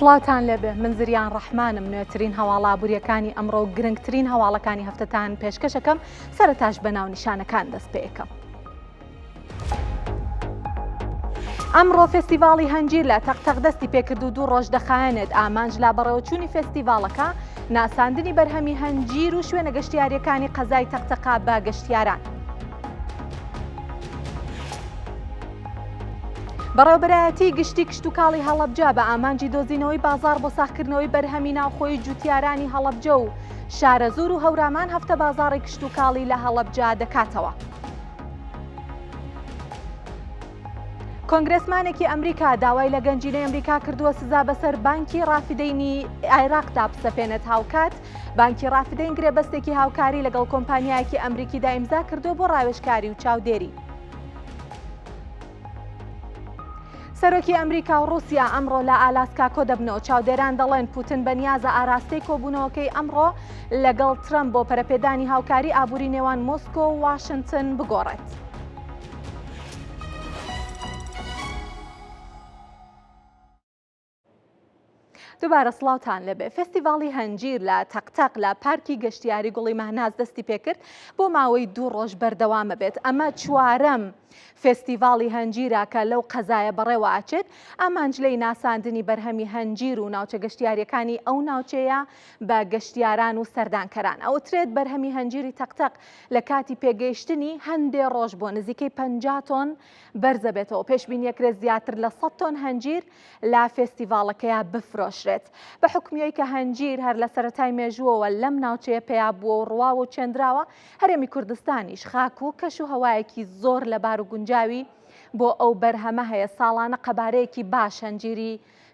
سڵاوتان لێبێ من زریان ڕەحمانم نوێترین هەواڵە بوریەکانی ئەمڕۆ و گرنگترین هەواڵەکانی هەفتەتان پێشکەشەکەم سەرەتاش بەناو نیشانەکان دەست پێ یەکەم. ئەمڕۆ فێستیڤاڵی هەنجیر لە تەقتەق دەستی پێکرد و 2 ڕۆژ دەخایەنێت ئامانج لا بەڕێوەچوونی فێستیڤاڵەکە ناساندنی بەرهەمی هەنجیر و شوێنە گەشتیاریەکانی قەزای تەقتەقا بە گەشتیاران. بەڕێوەبەرایەتی گشتی کشتتوکاڵی هەڵەبجە بە ئامانجی دۆزینەوەی بازار بۆ ساختکردنەوەی بەرهەمی ناوخۆی جوتیارانی هەڵەبجە و شارەزور و هەورامان هەفتە بازاڕی کشتتوکاڵی لە هەڵەبجە دەکاتەوە. کۆنگرێسمانێکی ئەمریکا داوای لە گەنجینەی ئەمریکا کردووە سزا بەسەر بانکی ڕافدەینی عێراقدا بسەپێنێت هاوکات. بانکی ڕافدەین گرێبەستێکی هاوکاری لەگەڵ کۆمپانیایەکی ئەمریکیدا ئیمزا کردووە بۆ ڕاوێژکاری و چاودێری. سەرۆکی ئەمریکا و رووسیا ئەمڕۆ لە ئالاسکا کۆ دەبنەوە. چاودێران دەڵێن پوتن بەنیازە ئاراستەی کۆبوونەوەکەی ئەمڕۆ لەگەڵ ترەمپ بۆ پەرەپێدانی هاوکاری ئابووری نێوان مۆسکۆ و واشنگتن بگۆڕێت. دووبارە سڵاوتان لەبێ. فێستیڤاڵی هەنجیر لە تەقتەق لە پارکی گەشتیاری گوڵی مەهناز دەستی پێکرد بۆ ماوەی 2 ڕۆژ بەردەوامە بێت. ئەمە چوارەم فێستیڤاڵی هەنجیرە کە لەو قەزایە بەڕێوە ئاچێت. ئامانجلەی ناساندنی بەرهەمی هەنجیر و ناوچە گەشتیاریەکانی ئەو ناوچەیە بە گەشتیاران و سەردانکەران. ئەوترێت بەرهەمی هەنجیری تەقتەق لە کاتی پێگەیشتنی هەندێ ڕۆژ بۆ نزیکەی 50 تۆن بەرزە بێتەوە. پێشبینیەکرێت زیاتر لە 100 تۆن هەنجیر لە فێستیڤاڵەکەیە بفرۆشرێت. بە حکمیەوەی کە هەنجیر هەر لە سەرەتای مێژووەوە لەم ناوچەیە پێیا بووە و ڕواوە و چێندراوە، هەرێمی کوردستانیش خاک و کەش و هەوایەکی زۆر لەبار و گونجاوی بۆ ئەو بەرهەمە هەیە. ساڵانە قەبارەیەکی باش هەنجیری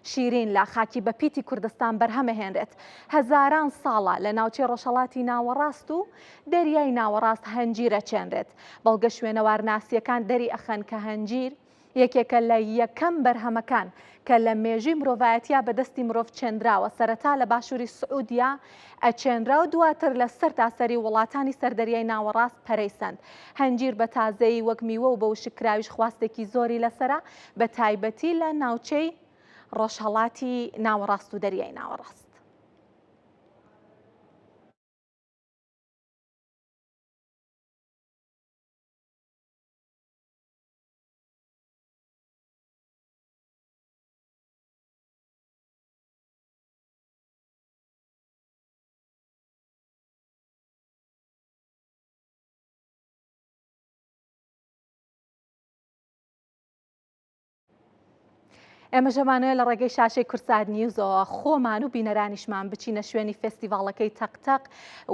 شیرین لە خاکی بەپیتی کوردستان بەرهەمە هێنرێت. هەزاران ساڵە لە ناوچەی ڕۆژهەڵاتی ناوەڕاست و دەریای ناوەڕاست هەنجیرە چێنرێت. بەڵگە شوێنەوارناسیەکان دەری ئەخەن کە هەنجیر یەکێکە لە یەکەم بەرهەمەکان کە لە مێژووی مرۆڤایەتیا بەدەستی مرۆڤ چێنراوە. سەرەتا لە باشووری سعودیا ئەچێنرا و دواتر لە سەر تاسەری وڵاتانی سەردەریای ناوەڕاست پەرەیسەند. هەنجیر بە تازەی وەک میوە و بە وشکراویش خواستێکی زۆری لەسرە، بە تایبەتی لە ناوچەی ڕۆژهەڵاتی ناوەڕاست و دەریای ناوەڕاست. ئێمە ژەمانەیە لە ڕێگەی شاشەی کورسات نیوزەوە خۆمان و بینەرانیشمان بچینە شوێنی فێستیڤاڵەکەی تەقتەق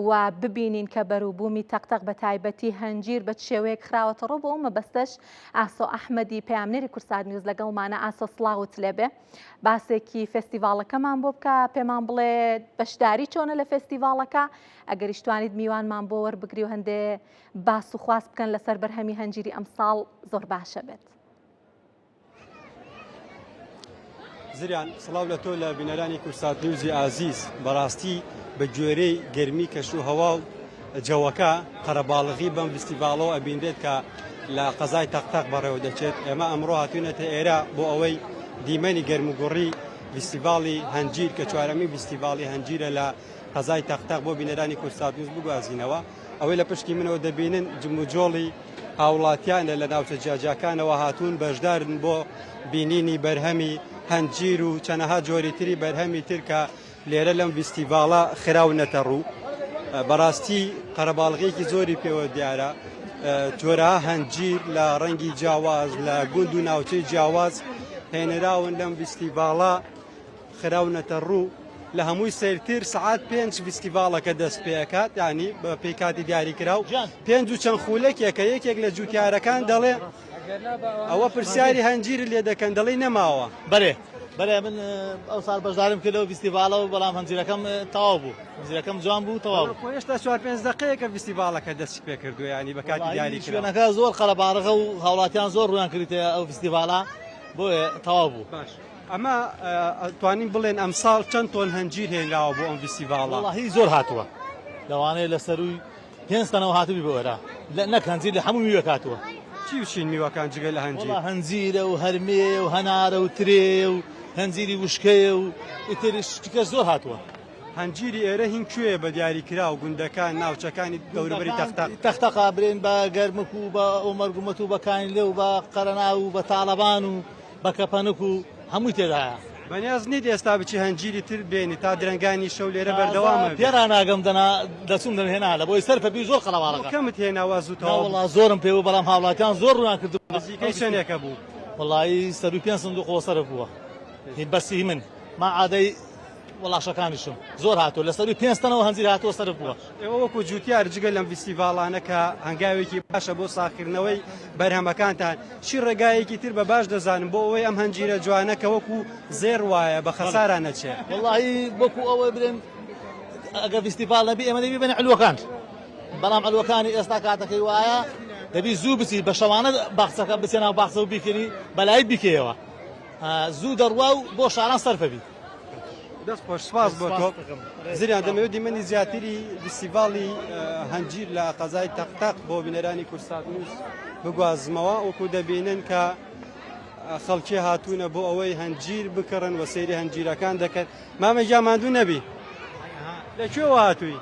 و ببینین کە بەرووبوومی تەقتەق بە تایبەتی هەنجیر بە شێوەیەک خراوەتە ڕوو بۆ ئەو مەبەستەش ئاسۆ ئەحمەدی پەیامنێری کورسات نیوز لەگەڵمانە. ئاسۆ سڵاوت لێبێ، باسێکی فێستیڤاڵەکەمان بۆ بکە، پێمان بڵێ بەشداری چۆنە لە فێستیڤاڵەکە، ئەگەریش توانیت میوانمان بۆ وەربگری و هەندێ باس و خواست بکەن لەسەر بەرهەمی هەنجیری ئەمساڵ زۆر باشە بێت. زریان سڵاو لە تۆ لە بینەرانی کورسات نیوزی ئازیز. بەڕاستی بە گوێرەی گەرمی کەش و هەوا و جەوەکە قەرەباڵغی بەم فستیڤاڵەوە ئەبیندێت کە لە قەزای تەقتەق بەڕێوە دەچێت. ئێمە ئەمڕۆ هاتوونەتە ئێرە بۆ ئەوەی دیمەنی گەرموگوڕی فستیڤاڵی هەنجیر کە چوارەمی فستیڤاڵی هەنجیرە لە قەزای تەقتەق بۆ بینەرانی کورسات نیوز بگوازینەوە. ئەوەی لە پشتی منەوە دەبینن جموجۆڵی هاوڵاتیانە لە ناوچە جیاجاکانەوە هاتوون بەشدارن بۆ بینینی بەرهەمی هەنجیر و چەنەها جۆری تری بەرهەمی تر کە لێرە لەم فستیڤاڵە خراونەتە ڕوو. بەڕاستی قەرەباڵغێکی زۆری پێوە دیارە. جۆرەها هەنجیر لە ڕەنگی جیاواز لە گوند و ناوچەی جیاواز هێنراون لەم فستیڤاڵە خراونەتە ڕوو. لە هەمووی سەرتر سعات 5 فستیڤاڵەکە دەست پێکات، ینی بە پێی کاتی دیاریکراو 5 و چەند خولەکێکە یەکێک لە جوتیارەکان دەڵێ ئەوە پرسیاری هەنجیر لێ دەکەن، دەڵێ نەماوە. بەێ من ئەو ساڵ بەشدارم کردەوە فستیڤاڵەوە، بەڵام هەنجیرەکەم تەواو بوو، هەنجیرەکەم جوان بوو تەواو. هێشتا 4-5 دقەیەکە فستیڤاڵەکە دەستی پێ کردو، ینی بە کاتی دیاریکراو. شوێنەکە زۆر قەرەباڵغە و هاوڵاتیان زۆر ڕویان کردیتە ئەو فستیڤاڵە، بۆیە تەواو بوو. ئەمە توانین بڵێن ئەمساڵ چەند تۆن هەنجیر هێنراوە بۆ ئەم فستیڤاڵە؟ وەڵاهی زۆر هاتووە، لەوانەیە لە سەروی 5 تەنەوە هاتووی بۆ ئێرە، نەک هەنجیر لە هەموو میوەک هاتووە. چ چی وچین میوەکان جگە لە هەنجیر؟ وڵا هەنجیرە و هەرمێ و هەنارە و ترێ و هەنجیری وشکەیە و ئیتر شتێکە زۆر هاتووە. هەنجیری ئێرە هین کوێ بە دیاریکرا و گوندەکان ناوچەکانی دەوروبەری تەختەق تەختەقا برێن بە گەرمک و بە ئۆمەرگومەت و بە کانلێ و بە قەرەنا و بە تاڵەبان و بە کەپەنک و هەمووی تێدایە. بەنیاز نیت ئێستا بچی هەنجیری تر بێنی تا درەنگانی شەو لێرە بەردەوامە پێرا ناگەم دەچوم دەهێنا لە بۆی سەرفەبی زۆر قەڵەواڵەکە کەمت هێناوە زووتەوە وڵا زۆرم پێوە بەڵام هاوڵاتیان زۆر ڕوان کردو نزیکەی چەندێکە بوو وڵی 5 سندوق سەرف بووە بەسی من ما عادەی وڵاشەکانیشم زۆر هاتووە لە سەروی 5 تەنەوە هەنجیر هاتووە سەرف بووە. ئێوە وەکو جوتیار جگە لەم فیستیڤاڵانە کە هەنگاوێکی باشە بۆ ساخکردنەوەی بەرهەمەکانتان چی ڕێگایەکی تر بە باش دەزانم بۆ ئەوەی ئەم هەنجیرە جوانە کە وەکو زێر وایە بە خەسارە نەچێت؟ وڵی وەکو ئەوە برێن ئەگە فیستیڤال نەبی ئێمە دەبی بنە علوەکان بەڵام علوەکانی ئێستا کاتەکەی وایە دەبی زوو بچی بە شەوانە باخچەکە بچێنە و باخچە و بیکردی بەلای بیکەوە زوو دەڕوا و بۆ شاران سەرفەبی. دەست خۆش سپاس بۆ تۆ زریان دەمەوێت دیمەنی زیاتری فیستیڤاڵی هەنجیر لە قەزای تەختەق بۆ بینەرانی کورسات نووس بگوازمەوە وەکو دەبینن کە خەڵکی هاتوونە بۆ ئەوەی هەنجیر بکڕن و سەیری هەنجیرەکان دەکەن. مامەجا ماندوو نەبی لەکوێوە هاتووی؟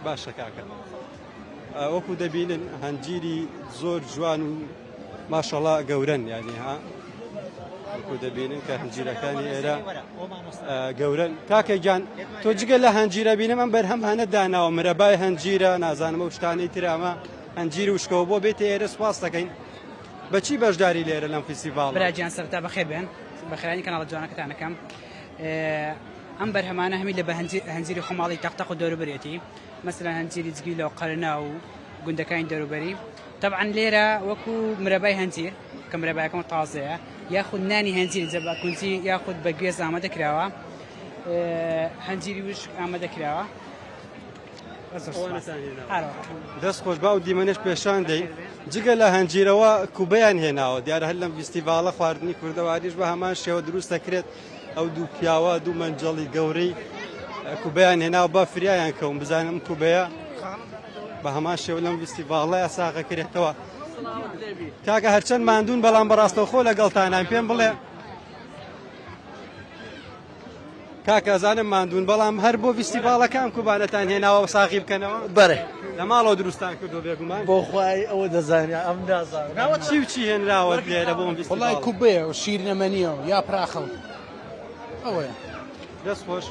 باشە کاکە وەکو دەبینن هەنجیری زۆر جوان و ماشەڵڵا گەورەن یعنی ها وەکو دەبینن کە هەنجیرەکانی ئێرە گەورەن. کاکە گیان تۆ جگە لە هەنجیرە بینم ئەم بەرهەم هەنە داناوە مرەبای هەنجیرە نازانمە و شتانەی ترامە هەنجیر وشکەوە بۆ بێتە ئێرە سپاس دەکەین. بەچی بەشداری لێرە لەم فیستیڤاڵ؟ براجیان سەرتا بەخێر بێن بەخێرانی کەناڵە جوانەکەتانەکەم ئەم بەرهەمانە هەمی لە بە هەنجیری خۆماڵی تەختەق و دەوروبەرێتی مەسەلەن هەنجیری جگیلە و قەرنا و گوندەکانی دەوروبەری طبعا لێرە وەکو مرەبای هەنجیر کە مرەبایەکەم تازەیە یاخود نانی هەنجیری جەباکونجی یاخود بە گوێز ئامادە کراوە هەنجیری وشک ئامادە کراوە. دەست خۆش با و دیمەنش پێشان دەی جگە لە هەنجیرەوە کوبەیان هێناوە دیارە هەر لەم فیستیڤاڵە خواردنی کوردەواریش بە هەمان شێوە دروست دەکرێت. ئەو دوو پیاوە دوو مەنجەڵی گەورەی کوبەیان هێناوە با فریایان کەون بزانم کوبەیە بە هەمان شێوە لەم فیستیڤاڵەیە ساغەکرێتەوە. کاکە هەرچەند ماندوون بەڵام بەڕاستەوخۆ لەگەڵتانان پێم بڵێ کاکە زانم ماندوون بەڵام هەر بۆ فیستیڤاڵەکان کوبانەتان هێناوە ساغی بکەنەوە؟ بەرێ لە ماڵەوە دروستان کردو بێگومان بۆ خوای ئەوە دەزانیا ئەم نازانم چی و چی هێنراوە لێرە بۆم وڵای کوبەیە و شیرنەمەنیەوە یا پراخەڵ ئەوەیە. دەست خۆش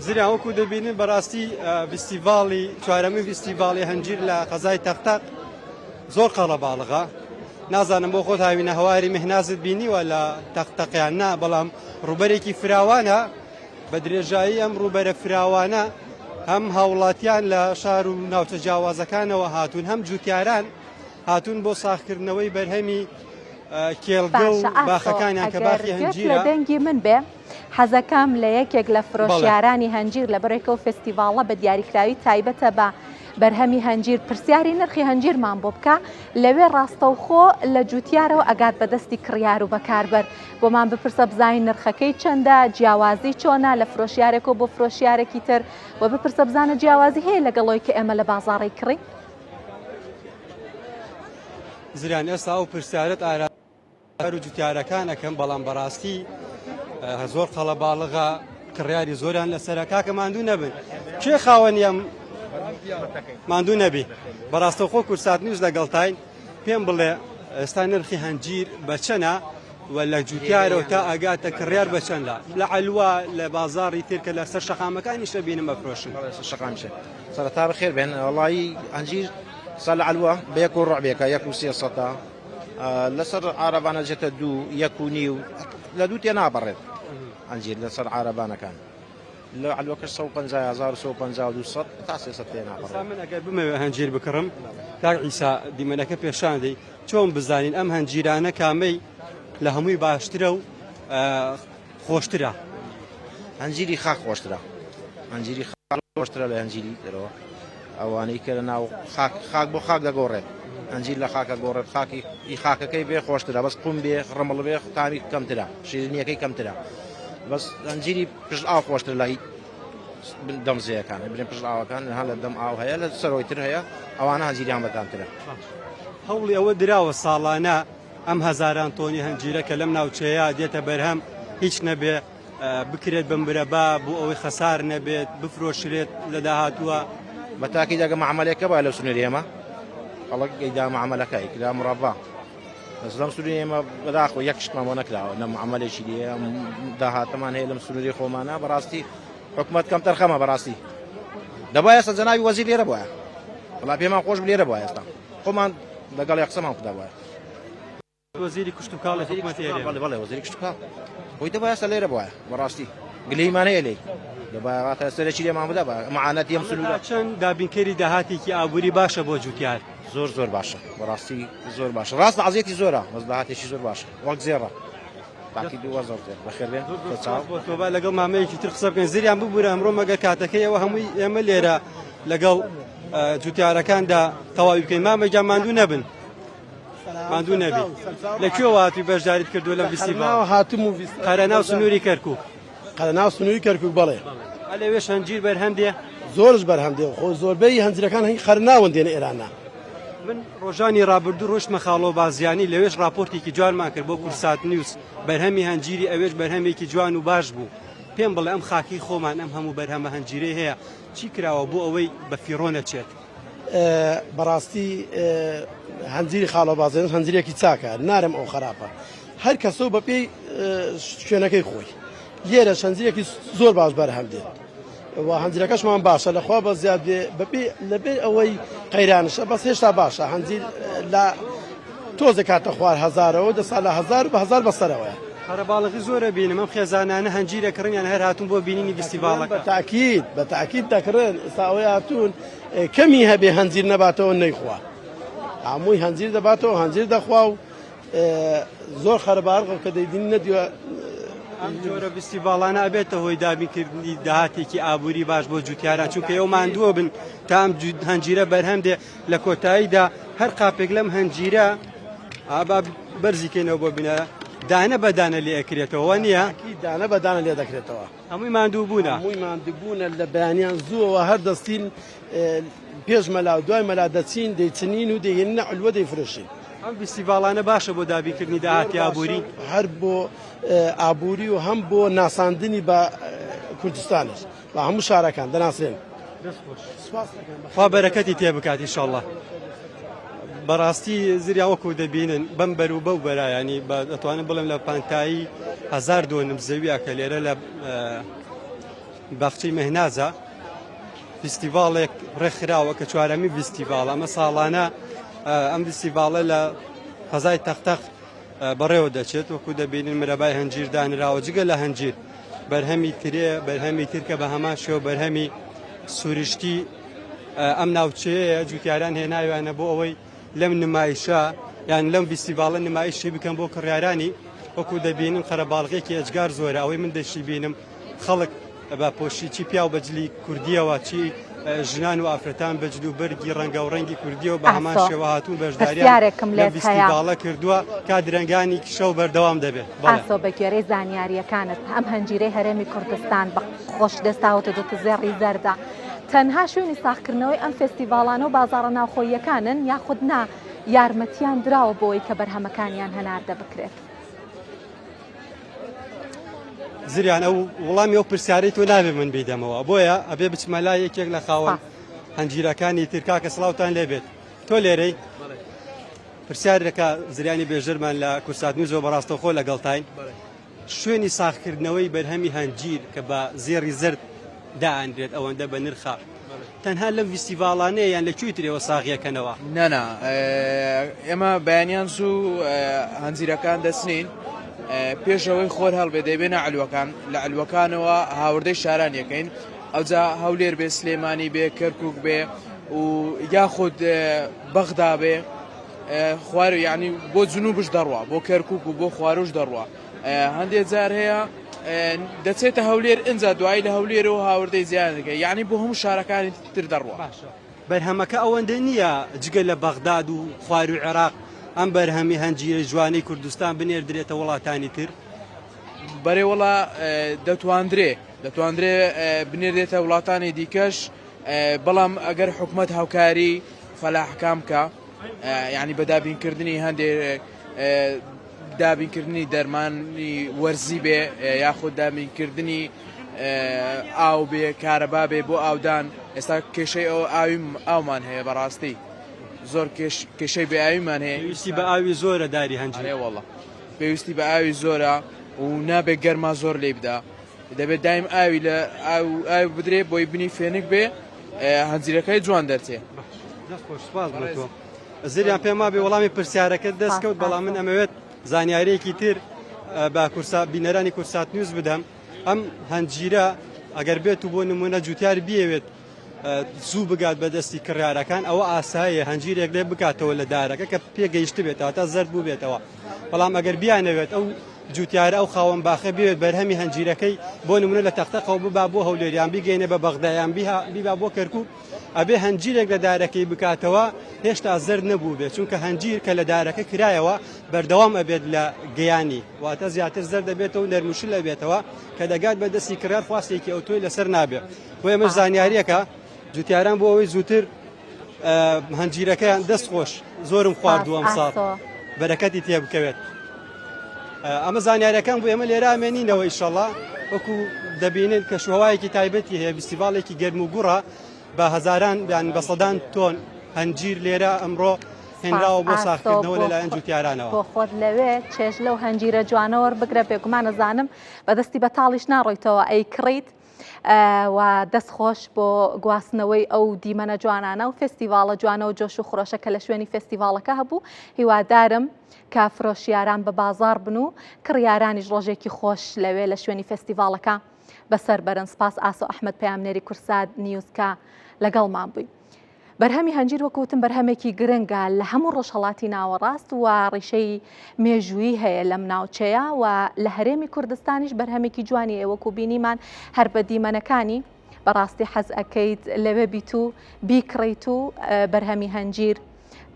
زریان وەکو دەبینن بەڕاستی فیستیڤاڵی چوارەمین فیستیڤاڵی هەنجیر لە قەزای تەختەق زۆر قەڵەباڵغا. نازانم بۆ خۆت هاوینە هەواری مهنازت بینیوە لە تەختەقیان نا بەڵام ڕوبەرێکی فراوانە بە درێژایی ئەم ڕوبەرە فراوانە هەم هاوڵاتیان لە شار و ناوچە جیاوازەکانەوە هاتوون هەم جوتیاران هاتوون بۆ ساخکردنەوەی بەرهەمی کێڵگە و باخەکانیان کە باخی هەنجیرە. لە دەنگی من بێ حەزەکەم لە یەکێک لە فرۆشیارانی هەنجیر لە بەڕێکە و فستیڤاڵە بە دیاریکراوی تایبەتە بە بەرهەمی هەنجیر پرسیاری نرخی هەنجیرمان بۆ بکە لەوێ ڕاستەوخۆ لە جوتیارەوە ئەگات بەدەستی کڕیار و بەکاربەر بۆمان بپرسە بزانین نرخەکەی چەندە جیاوازی چۆنە لە فرۆشیارێک و بۆ فرۆشیارێکی تر و بپرسە بزانە جیاوازی هەیە لەگەڵەوەی کە ئێمە لە بازاڕی کڕی. زریان ئێستا و پرسیارەت ئارار و جوتیارەکانەکەم بەڵام بەڕاستی زۆر قەڵەباڵغا کڕیاری زۆریان لەسەرە. کاکە ماندوو نەبن کێ خاوەنیم ماندوو نەبی بەڕاستەوخۆ کورسات نیوز لەگەڵتاین پێم بڵێ ئێستا نرخی هەنجیر بە چەنە و لە جوتیارەوە تا ئاگاتە کڕیار بە چەندە لە عەلوا لە بازاڕی ترکە لە سەر شەقامەکانیش دەبینم بەفرۆشن شەقامشە سەرەتا بەخێر بێن وەڵایی هەنجیر سەر لە عەلوا بە 1 ڕوعبێکە 1.3 لەسەر عارەبانە جێتە 2 1.5 لە دوو تێ نابڕێت هەنجیر لەسەر عارەبانەکان لە عەلوەکەش 150,000 150,200 تا 300 تێ نابڕێت. من ئەگەر بمەوێ هەنجیر بکڕم کاک عیسا دیمەنەکە پێشان دەی چۆن بزانین ئەم هەنجیرانە کامەی لە هەمووی باشترە و خۆشترە؟ هەنجیری خاک خۆشترە هەنجیری خاک خۆشترە لە هەنجیری دەرەوە ئەوانەی کە لە ناو خاک بۆ خاک دەگۆڕێت هەنجیر لە خاکە گۆڕێت خاکەکەی بێ خۆشترە بەس قوم بێ ڕەمەڵ بێ تامی کەمترە شیرینیەکەی کەمترە بەس هەنجیری پشت ئاو خۆشتر لە دەم زەیەکان برێن پشت ئاوەکان هەڵ لە دەم ئاو هەیە لە سەرۆیتر هەیە ئەوانە هەنجیریان بەتانترە هەوڵی ئەوە دراوە ساڵانە ئەم هەزاران تۆنی هەنجیرە کە لەم ناوچەیە دێتە بەرهەم هیچ نەبێ بکرێت بمبرەبا بۆ ئەوەی خەسار نەبێت بفرۆشرێت لە داهاتووە بە تاکی دەگە معاملەیەکە با لە سنووری ئێمە خەڵک گەیدا معاملەکەی کرا مڕەبا بەس لەم سنووری ئێمە بەداخۆ یەک شتمان بۆ نەکراوە لە معاملێکی دیێ داهاتەمان هەیە لەم سنووری خۆمانە بەڕاستی حکومەت کەم تەرخەمە بەڕاستی دەبای ئێستا جەناوی وەزیر لێرە بووە وڵا پێمان خۆش لێرە بووە ئێستا خۆمان لەگەڵ قسەمان خدا بووە وەزیری کوشت و کاڵ لە حکومەتی هەیە بەڵێ وەزیری کوشت و کاڵ خۆی دەبای ئێستا لێرە بووە بەڕاستی گلەیمان هەیە لێ دەبای ئێستا لێمان بدە بە معانەتی ئەم سنوورە چەند دابینکەری داهاتێکی ئابووری باشە بۆ جوتیار زۆر باشە بەڕاستی زۆر باشە ڕاست عزیەتی زۆرە بەس داهاتێکی زۆر باشە وەک زێڕە باقی دووە زۆر بەخێر بێن تۆبا لەگەڵ مامەیەکی تر قسە بکەین زریان ببوورە ئەمڕۆ مەگەر کاتەکەیەوە هەمووی ئێمە لێرە لەگەڵ جوتیارەکاندا تەواوی بکەین مامەجا ماندوو نەبن ماندوو نەبی لەکوێوە هاتووی بەشداریت کردووە لە فیستیڤاڵ هاتم و قەرەناو سنووری کەرکووک قەرەناو سنووری کەرکووک بەڵێ لەوێش هەنجیر بەرهەم دێ زۆرش بەرهەم دێ خۆ زۆربەی هەنجیرەکان هەی خەرناون دێنە ئێرانە من ڕۆژانی ڕابردوو ڕۆژمە خاڵۆ بازیانی لەوێش راپۆرتێکی جوانمان کرد بۆ کورسات نیوز بەرهەمی هەنجیری ئەوێش بەرهەمێکی جوان و باش بوو پێم بڵێ ئەم خاکی خۆمان ئەم هەموو بەرهەمە هەنجیرەی هەیە چی کراوە بۆ ئەوەی بە فیڕۆ نەچێت بەڕاستی هەنجیری خاڵۆ بازیان هەنجیرێکی چاکە نارم ئەو خراپە هەر کەسە بە پێی شوێنەکەی خۆی لێرە هەنجیرێکی زۆر باش بەرهەم دێت و هەنجیرەکەشمان باشە لەخوا بە زیاد بێ بەپێ لەبێ ئەوەی قەیرانشە بەس هێشتا باشە هەنجیر لە تۆزە کاتە خوار هەزارەوە دە ساڵ لە هەزار بە هەزار بەسەرەوەیە قەرەباڵغی زۆرە بینم ئەم خێزانانە هەنجیرە کڕنیان هەر هاتوون بۆ بینینی فیستیڤاڵەکە بە تاکید دەکرن ئێستا ئەوەی هاتوون کەمی هەبێ هەنجیر نەباتەوە نەیخوا هەمووی هەنجیر دەباتەوە هەنجیر دەخوا و زۆر خەرەباڵغ کە دەیدین نەدیوە ئەم جۆرە فیستیڤاڵانە ئەبێتە هۆی دابینکردنی داهاتێکی ئابووری باش بۆ جوتیاران چونکە ئێوە ماندووە بن تا ئەم هەنجیرە بەرهەم دێ لە کۆتاییدا هەر قاپێک لەم هەنجیرە ئابا بەرزیکەینەوە بۆ بینە دانە بەدانە لێ ئەکرێتەوە نییە دانە بەدانە لێ دەکرێتەوە هەمووی ماندوو بوونە هەمووی ماندووبوونە لە بەیانیان زووەوە هەر دەستین پێش مەلا و دوای مەلا دەچین دەیچنین و دەیێنە علوە دەیفرۆشین ئەم فیستیڤاڵانە باشە بۆ دابینکردنی داهاتی ئابووری هەر بۆ ئابووری و هەم بۆ ناساندنی بە کوردستانش بە هەموو شارەکان دەناسرێن خوا بەرەکەتی تێ بکات ئینشاڵڵا بەڕاستی زریان وەکو دەبینن بەم بەر و بەو بەرایانی دەتوانم بڵێم لە پانتایی 1000 دۆنم زەویە کە لێرە لە باخچەی مەهنازە فیستیڤاڵێک ڕێکخراوە کە چوارەمی فیستیڤاڵ ئەمە ساڵانە ئەم فیستیڤاڵە لە فەزای تەختەق بەڕێوە دەچێت وەکو دەبینن مرەبای هەنجیر دانراوە جگە لە هەنجیر بەرهەمی ترێ بەرهەمی ترکە بە هەمان شێوە بەرهەمی سوورشتی ئەم ناوچەیە جوتیاران هێناویانە بۆ ئەوەی لەم نمایشە یان لەم فیستیڤاڵە نمایشی بکەن بۆ کڕیارانی وەکو دەبینن قەرەباڵغێکی ئەجگار زۆرە ئەوەی من دەشتی بینم خەڵک بە پۆشی چی پیا و بەجلی کوردیەوە چی ژنان و ئافرەتان بەجل و بەرگی ڕەنگە و ڕەنگی کوردیەوە بە هەمان شێوە هاتوون بەشداریان لە فیستیڤاڵە کردووە کا درەنگانی شەو بەردەوام دەبێت ئاسۆ بە گوێرەی زانیاریەکانت ئەم هەنجیرەی هەرێمی کوردستان بە خۆش دەستاوەتە دوتە زێڕی زەردە تەنها شوێنی ساختکردنەوەی ئەم فێستیڤاڵانە و بازاڕە ناوخۆیەکانن یاخود نا یارمەتیان دراوە بۆی کە بەرهەمەکانیان هەناردە بکرێت زریان ئەو وەڵامی ئەو پرسیارەی تۆ نابێ من بیدەمەوە بۆیە ئەبێ بچمە لای یەکێک لە خاوەن هەنجیرەکانی ترکا کە سڵاوتان لێبێت تۆ لێرەی پرسیارەکە زریانی بێژرمان لە کورسات نیوزەوە بەڕاستەوخۆ لەگەڵتاین شوێنی ساختکردنەوەی بەرهەمی هەنجیر کە بە زێڕی زرد دائەنرێت ئەوەندە بە نرخە تەنها لەم فیستیڤاڵانەیە یان لەکوێی ترەوە ساغیەکەنەوە نەنا ئێمە بەیانیان و هەنجیرەکان دەچنین پێشەوەی خۆر هەڵبێ دەبێنە علوەکان لە علوەکانەوە هاوردەی شاران یەکەین ئەوجا هەولێر بێ سلێمانی بێ کەرکووک بێ و یاخود بەغدا بێ خوار یعنی بۆ جنوبش دەڕوە بۆ کەرکووک و بۆ خواروش دەڕوە هەندێک جار هەیە دەچێتە هەولێر ئەنجا دوایی لە هەولێرەوە هاوردەی زیان دەکەی یعنی بۆ هەموو شارەکانی تر دەڕوە بەرهەمەکە ئەوەندە نییە جگە لە بەغداد و خوار و عێراق ئەم بەرهەمی هەنجیرە جوانەی کوردستان بنێردرێتە وڵاتانی تر بەرێوەڵا دەتوانرێ بنێرێتە وڵاتانی دیکەش بەڵام ئەگەر حکومەت هاوکاری فەلاحکام کە یعنی بە دابینکردنی هەندێک دابینکردنی دەرمانی وەرزی بێ یاخود دابینکردنی ئاو بێ کارەبا بێ بۆ ئاودان ئێستا کێشەی ئەو ئاومان هەیە بەڕاستی زۆر کێشەی بێ ئاویمان هەیە پێویستی بە ئاوی زۆرە داری هەنجێر وەڵڵا پێویستی بە ئاوی زۆرە و نابێت گەرما زۆر لێ بدا دەبێت دایم ئاوی لە ئاو بدرێ بۆی بنی فێنک بێ هەنجیرەکەی جوان دەرچێ. زریان پێما بێ وەڵامی پرسیارەکە دەستکەوت بەڵام من ئەمەوێت زانیاریەکی تر بە بینەرانی کورسات نیوز بدەم. ئەم هەنجیرە ئەگەر بێت و بۆ نمونە جوتیار بیەوێت زوو بگات بەدەستی کڕیارەکان ئەوە ئاساییە هەنجیرێک لێ بکاتەوە لە دارەکە کە پێگەیشت بێتەوە تا زەرد بوو بێتەوە. بەڵام ئەگەر بیانەوێت ئەو جوتیارە ئەو خاوەن باخە بێت بەرهەمی هەنجیرەکەی بۆ نمونە لە تەختەقەوە ببا بۆ هەولێریان بیگەینە بە بەغدایان بیبا بۆ کەرکووک ئەبێ هەنجیرێک لە دارەکەی بکاتەوە هێشتا زەرد نەبوو بێت چونکە هەنجیر کە لە دارەکە کرایەوە بەردەوام ئەبێت لە گەیانی واتە زیاتر زەرد دەبێتەوە نەرموشل لەبێتەوە کە دەگات بە دەستی کرار خواستێکی ئەو تۆی لەسەر نابێت بۆ ئێمە زانیاریەکە جوتیاران بۆ ئەوەی زووتر هەنجیرەکەیان دەست خۆش زۆرم خواردووە ئەم ساڵ بەرەکەتی تێ بکەوێت. ئەمە زانیاریەکان بۆ ئێمە لێرە ئامێنینەوە ئیشەڵڵا وەکو دەبینن کە شوهەوایەکی تایبەتی هەیە فستیڤاڵێکی گەرم و گوڕە بە هەزاران بە سەدان تۆن هەنجیر لێرە ئەمڕۆ هێنراوە بۆ ساختکردنەوە لەلایەن جوتیارانەوە. بۆ خۆت لەوێ چێژ لەو هەنجیرە جوانەوە بگرە بێگومان نەزانم بەدەستی بەتاڵیش ناڕۆیتەوە ئەی کڕیت و دەستخۆش بۆ گواستنەوەی ئەو دیمەنە جوانانە و فستیڤاڵە جوانە و جۆش و خڕۆشە کە لە شوێنی فستیڤاڵەکە هەبوو هیوادارم کە فرۆشیاران بە بازار بن و کڕیارانیش ڕۆژێکی خۆش لەوێ لە شوێنی فستیڤاڵەکە بەسەر بەرن. سپاس ئاسۆ ئەحمەد پەیامنێری کورسات نیوزکە لەگەڵمان بووی. بەرهەمی هەنجیر وەکوتم بەرهەمێکی گرنگە لە هەموو ڕۆژهەڵاتی ناوەڕاست و ڕیشەی مێژووی هەیە لەم ناوچەیە و لە هەرێمی کوردستانیش بەرهەمێکی جوانی وەکو بینیمان هەر بە دیمەنەکانی بەڕاستی حەز ئەکەیت لەوێ بیت و بیکڕیت و بەرهەمی هەنجیر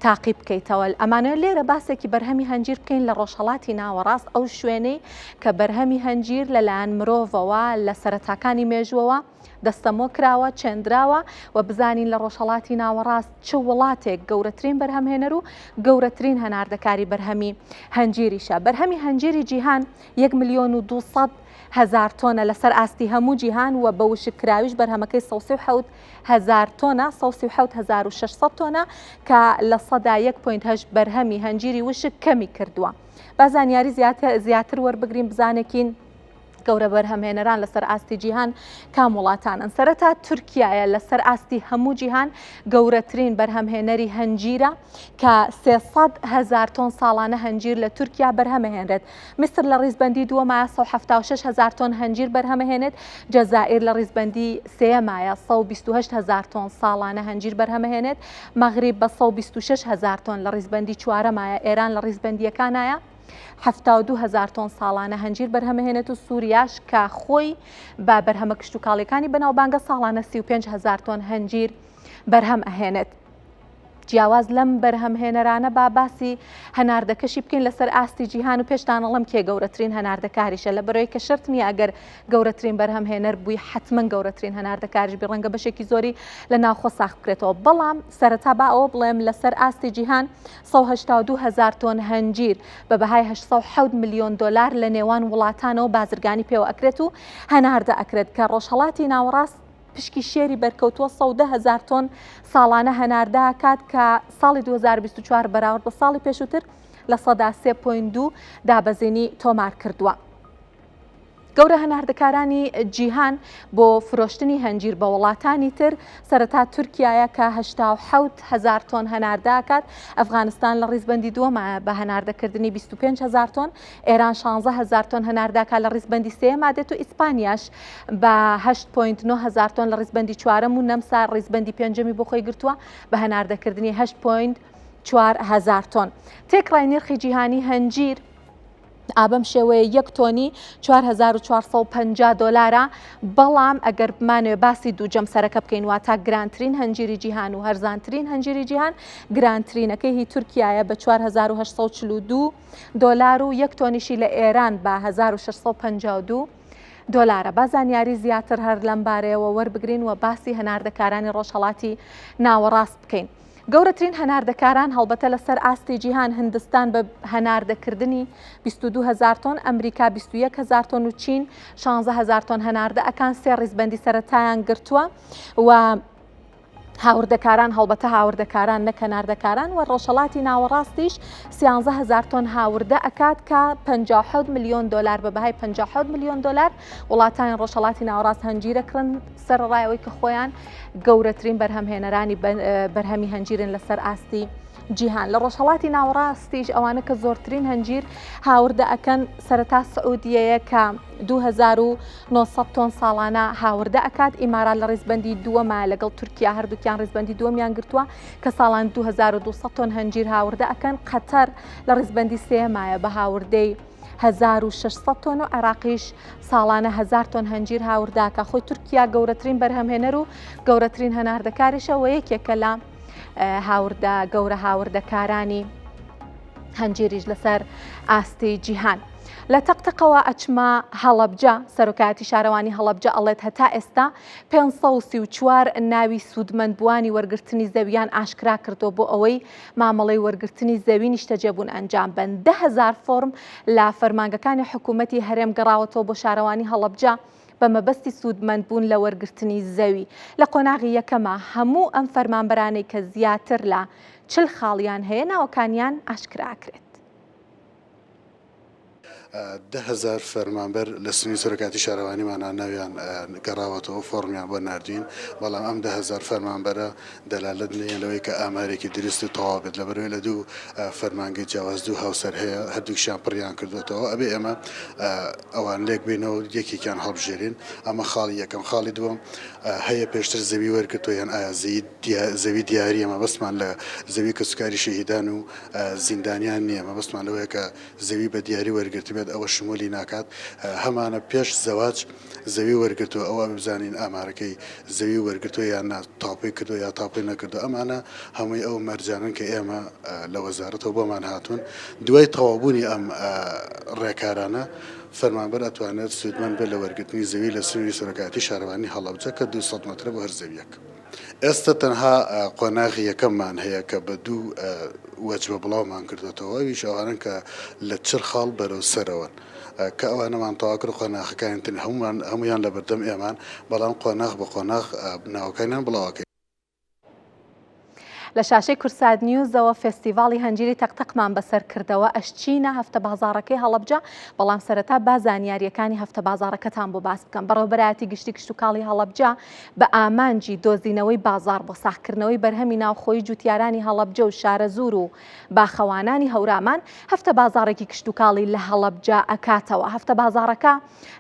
تاقیب بکەیتەوە. ئەمانە لێرە باسێکی بەرهەمی هەنجیر بکەین لە ڕۆژهەڵاتی ناوەڕاست ئەو شوێنەی کە بەرهەمی هەنجیر لەلایەن مرۆڤەوە لە سەرەتاکانی مێژووەوە دەستەمۆ کراوە چێندراوە و بزانین لە ڕۆژهەڵاتی ناوەڕاست چ وڵاتێک گەورەترین بەرهەمهێنەر و گەورەترین هەناردەکاری بەرهەمی هەنجیریشە. بەرهەمی هەنجیری جیهان 1,200,000 تۆنە لەسەر ئاستی هەموو جیهان و بە وشکراویش بەرهەمەکەی 137,000 تۆنە 137,600 تۆنە کە لە سەدا 1.8 بەرهەمی هەنجیری وشک کەمی کردووە. با زانیاری زیاتر وەربگرین بزانێکین گەورە بەرهەمهێنەران لەسەر ئاستی جیهان کام وڵاتانن. سەرەتا تورکیایە لەسەر ئاستی هەموو جیهان گەورەترین بەرهەمهێنەری هەنجیرە کە 300,000 تۆن ساڵانە هەنجیر لە تورکیا بەرهەمەهێنرێت. میسر لە ڕیزبەندی دووەمایە 176,000 تۆن هەنجیر بەرهەمەهێنێت. جەزائیر لە ڕیزبەندی سێمایە 128,000 تۆن ساڵانە هەنجیر بەرهەمەهێنێت. مەغریب بە 126,000 تۆن لە ڕیزبەندی چوارەمایە. ئێران لە ڕیزبەندیەکانایە 72,000 تۆن ساڵانە هەنجیر بەرهەمەهێنێت و سووریاش کە خۆی بە بەرهەمە کشت و کاڵیەکانی بەناوبانگە ساڵانە 35,000 تۆن هەنجیر بەرهەم ئەهێنێت. جیاواز لەم بەرهەمهێنەرانە با باسی هەناردەکەشی بکەین لەسەر ئاستی جیهان و پێشتانەڵم کێ گەورەترین هەناردەکاریشە لە بەرەوەی کە شرت نییە ئەگەر گەورەترین بەرهەمهێنەر بووی حتمما گەورەترین هەناردەکاریش بی ڕەنگە بەشێکی زۆری لە ناوخۆ ساخت بکرێتەوە. بەڵام سەرەتا با ئەوە بڵێم لەسەر ئاستی جیهان 182,000 تۆن هەنجیر بە بەهای 807 ملیۆن دلار لە نێوان وڵاتانەوە بازرگانی پێوە ئەکرێت و هەناردە ئەکرێت کە ڕۆژهەڵاتی ناوەڕاست پشکی شێری بەرکەوتووە 110,000 تۆن ساڵانە هەناردە کات کە ساڵی 2024 بەراورد بە ساڵی پێشووتر لە سەدا 3.2 دابەزینی تۆمار کردووە. گەورە هەناردەکارانی جیهان بۆ فرۆشتنی هەنجیر بە وڵاتانی تر سەرەتا تورکیایە کە 87,000 تۆن هەناردەکات. ئەفغانستان لە ڕیزبەندی دووەمایە بە هەناردەکردنی 25,000 تۆن. ئێران 16,000 تۆن هەناردەکات لە ڕیزبەندی سێما دێت و ئیسپانیاش بە 8.9 تۆن لە ڕیزبەندی چوارەم و نەمسا ڕیزبەندی پێنجەمی بۆ خۆی گرتووە بە هەناردەکردنی 8.4 تۆن. تێکڕای نرخی جیهانی هەنجیر ئابەم شێوەیە 1 تۆنی 4450 دۆلارە بەڵام ئەگەر بمانوێ باسی دوو جەمسەرەکە بکەین واتە گرانترین هەنجیری جیهان و هەرزانترین هەنجیری جیهان گرانترینەکەی هی تورکایە بە 4842 دۆلار و 1 تۆنیشی لە ئێران بە 1652 دۆلارە. با زانیاری زیاتر هەر لەم بارەیەوە وەربگرین و باسی هەناردەکارانی ڕۆژهەڵاتی ناوەڕاست بکەین. گەورەترین هەناردەکاران هەڵبەتە لەسەر ئاستی جیهان هندستان بە هەناردەکردنی 22,000 تۆن، ئەمریکا 21,000 تۆن و چین 16,000 تۆن هەناردە ئەکان. سێ ڕیزبەندی سەرەتایان گرتووە و هاوردەکاران هەڵبەتە هاوردەکاران نەک هەناردەکاران و ڕۆژهەڵاتی ناوەڕاستیش 13,000 تۆن هاوردە ئەکات کە 57 ملیۆن دۆلار بە بەهای 57 ملیۆن دۆلار وڵاتانی ڕۆژهەڵاتی ناوەڕاست هەنجیرەکردن سەرڕایەوەی کە خۆیان گەورەترین بەرهەمهێنەرانی بەرهەمی هەنجیرن لەسەر ئاستی جیهان. لە ڕۆژهەڵاتی ناوەڕاستیش ئەوانە کە زۆرترین هەنجیر هاوردە ئەکەن سەرەتا سعودیەیە کە 2900 تۆن ساڵانە هاوردە ئەکات. ئیمارات لە ڕیزبەندی دووەمە لەگەڵ تورکیا هەردووکیان ڕیزبەندی دووەمیان گرتووە کە ساڵان 2200 تۆن هەنجیر هاوردە ئەکەن. قەتەر لە ڕیزبەندی سێمایە بە هاوردەی 1600 تۆن و عێراقیش ساڵانە 1000 تۆن هەنجیر هاورداکە. خۆی تورکیا گەورەترین بەرهەمهێنەر و گەورەترین هەناردەکاریشەوە یەکێکە لە گەورە هاوردەکارانی هەنجیریش لەسەر ئاستی جیهان. لە تەقتەقەوە ئەچمە هەڵەبجە. سەرۆکایەتی شارەوانی هەڵەبجە ئەڵێت هەتا ئێستا 534 ناوی سوودمەندبووانی وەرگرتنی زەویان ئاشکرا کردو بۆ ئەوەی مامەڵەی وەرگرتنی زەوی نیشتەجێبوون ئەنجام بن. 10,000 فۆرم لە فەرمانگەکانی حکوومەتی هەرێم گەڕاوەتەوە بۆ شارەوانی هەڵەبجە بە مەبەستی سوودمەندبوون لە وەرگرتنی زەوی. لە قۆناغی یەکەمە هەموو ئەم فەرمانبەرانەی کە زیاتر لە 40 خاڵیان هەیە ناوەکانیان ئاشکراکرێت. 10,000 فەرمانبەر لە سنووری سەرۆکاتی شارەوانیمانە ناویان گەڕاوەتەوە فۆرمیان بۆ ناردوین، بەڵام ئەم 10,000 فەرمانبەرە دەلالت نەیە لەوەی کە ئامارێکی دروست و تەواو بێت لەبەرەوەی لە دوو فەرمانگەی جیاواز دوو هاوسەر هەیە هەردووکیان پڕیان کردوێتەوە. ئەبێ ئێمە ئەوان لێک بینەوە یەکێکیان هەڵبژێرین. ئەمە خاڵی یەکەم. خاڵی دووەم هەیە پێشتر زەوی وەرگرتووە یان ئایا زەوی دیاری ئەمە بەسمان لە زەوی کەسوکاری شەهیدان و زیندانیان نییە. ئەمە بەسمان لەوەیە کە زەوی بە دیاری وەرگرت بێت ئەوە شمولی ناکات. هەمانە پێش زەواج زەوی وەرگرتووە ئەوە بزانین ئامارەکەی زەوی وەرگرتووە یان تاپی کردو یا تاپی نەکردو. ئەمانە هەمووی ئەو مەرجانن کە ئێمە لە وەزارەتەوە بۆمان هاتوون. دوای تەواوبوونی ئەم ڕێکارانە فەرمانبەر ئەتوانێت سوودمەند بێت لە وەرگرتنی زەوی لە سنووری سەرۆکاتی شارەوانی هەڵەبجە کە 200 مەترە بۆ هەر زەویەک. ئێستا تەنها قۆناغی یەکەممان هەیە کە بە دوو وەجبە بڵاومان کردوێتەوە. ئەویش ئەوانن کە لە 40 خاڵ بەرەو سەرەوەن کە ئەوانەمان تەواو کرد. قۆناغەکانی تر هەمویان لە بەردەم ئێمان، بەڵام قۆناغ بە قۆناغ ناوەکانیان بڵاوەکەی. لە شاشەی کورساد نیوزەوە فێستیڤاڵی هەنجیری تەقتەقمان بەسەر کردەوە. ئەشچینە هەفتە بازاڕەکەی هەڵەبجە، بەڵام سەرەتا با زانیاریەکانی هەفتە بازاڕەکەتان بۆ باس بکەم. بەڕێوەبەرایەتی گشتی کشتتوکاڵی هەڵەبجە بە ئامانجی دۆزینەوەی بازار بۆ ساختکردنەوەی بەرهەمی ناوخۆی جوتیارانی هەڵەبجە و شارە زور و باخەوانانی هەورامان هەفتە بازاڕێکی کشتتوکاڵی لە هەڵەبجە ئەکاتەوە. هەفتە بازاڕەکە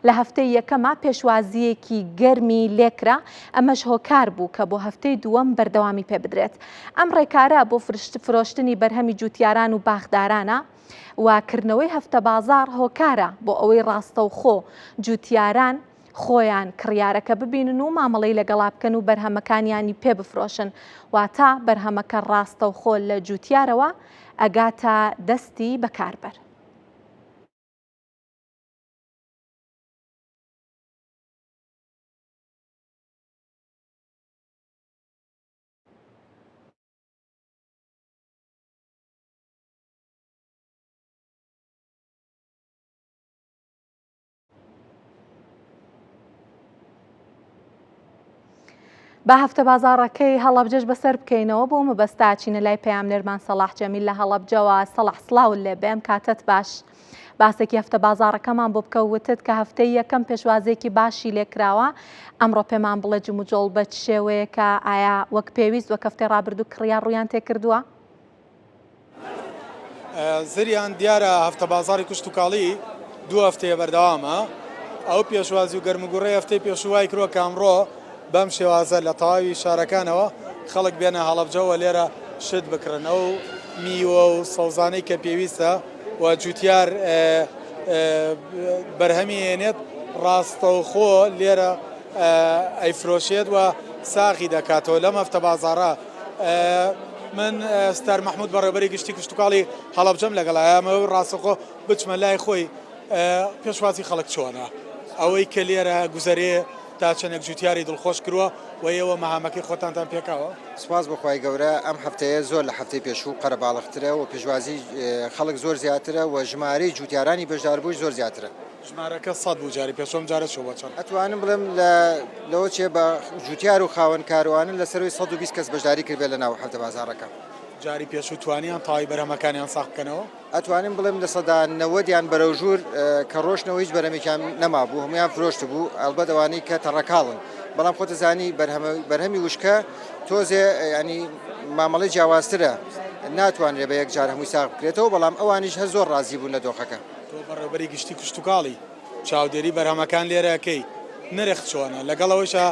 لە هەفتەی یەکەمە پێشوازیەکی گەرمی لێکرا، ئەمەش هۆکار بوو کە بۆ هەفتەی دووەم بەردەوامی پێ بدرێت. ئەم ڕێکارە بۆ فرۆشتنی بەرهەمی جوتیاران و باخدارانە وکردنەوەی هەفتە بازار هۆکارە بۆ ئەوەی ڕاستەوخۆ جوتیاران خۆیان کڕیارەکە ببینن و مامەڵەی لەگەڵا بکەن و بەرهەمەکانیانی پێ بفرۆشن، واتە بەرهەمەکە ڕاستەوخۆ لە جوتیارەوە ئەگاتە دەستی بەکاربەر. با هەفتە بازاڕەکەی هەڵەبجەش بەسەر بکەینەوە بۆ مەبەستا چینە لای پەیامنێرمان سەلاح جەمیل لە هەڵەبجەوە. سەلاح سڵاو لێ بێم کاتت باش. باسێکی هەفتە بازاڕەکەمان بۆ بکە وتت کە هەفتەی یەکەم پێشوازێکی باشی لێکراوە. ئەمڕۆ پێمان بڵێ جموجۆڵ بە شێوەیەکە ئایا وەک پێویست وەک هەفتەی ڕابردوو کڕیار ڕوویان تێکردووە؟ زریان دیارە هەفتە بازاری کشتتوکاڵی دوو هەفتەیە بەردەوامە. ئەو پێشوازی و گەرمگوڕی هەفتەی پێشوای کردووە کە ئەمڕۆ بەم شێوازە لە تەواوی شارەکانەوە خەڵک بێنە هەڵەبجەوە لێرە شت بکڕن. ئەو میوە و سەوزانەی کە پێویستە و جوتیار بەرهەمی هێنێت ڕاستەوخۆ لێرە ئەیفرۆشێت و ساغی دەکاتەوە لەم هەفتە بازاڕە. من ستار محمود بەڕێوەبەری گشتی کشتتوکاڵی هەڵەبجەم لەگەڵ ئەمە ڕاستەخۆ بچمە لای خۆی پێشوازی خەڵک چۆنە ئەوەی کە لێرە گوزەرێ تا چەندێک جوتیاری دڵخۆش کردووە و ئێوە مەهامەکەی خۆتانتان پێکاوە. سپاس بەخوای گەورە ئەم هەفتەیە زۆر لە هەفتەی پێشوو قەرەباڵغترە و پێشوازی خەڵک زۆر زیاترە و ژمارەی جوتیارانی بەشداربووی زۆر زیاترە. ژمارەکە 100 بوو جاری پێشۆم جارە چۆ بۆ چەند؟ ئەتوانم بڵێم لەوە چێ بە جوتیار و خاوەن کاروانن لەسەروی 120 کەس بەشداری کردبێت لە ناو هەفتە بازاڕەکە. جاری پێشوو توانیان تاوای بەرهەمەکانیان ساغ بکەنەوە؟ ئەتوانم بڵێم لە سەدا 90یان بەرەو ژوور کە ڕۆشنەوە هیچ بەرهەمێکیان نەما بوو هەمویان فرۆشت بوو ئەلبەت ئەوانەی کە تەڕەکاڵن بەڵام خۆتە زانی بەرهەمی وشکە تۆزێ ینی مامەڵی جیاوازترە ناتوانرێت بە یەک جار هەمووی ساغ بکرێتەوە بەڵام ئەوانیش هەر زۆر ڕازی بوون لە دۆخەکە. تۆ بەڕێوەبەری گشتی کشتتوکاڵی چاودێری بەرهەمەکان لێرەکەی نرخ چۆنە لەگەڵەوەیشە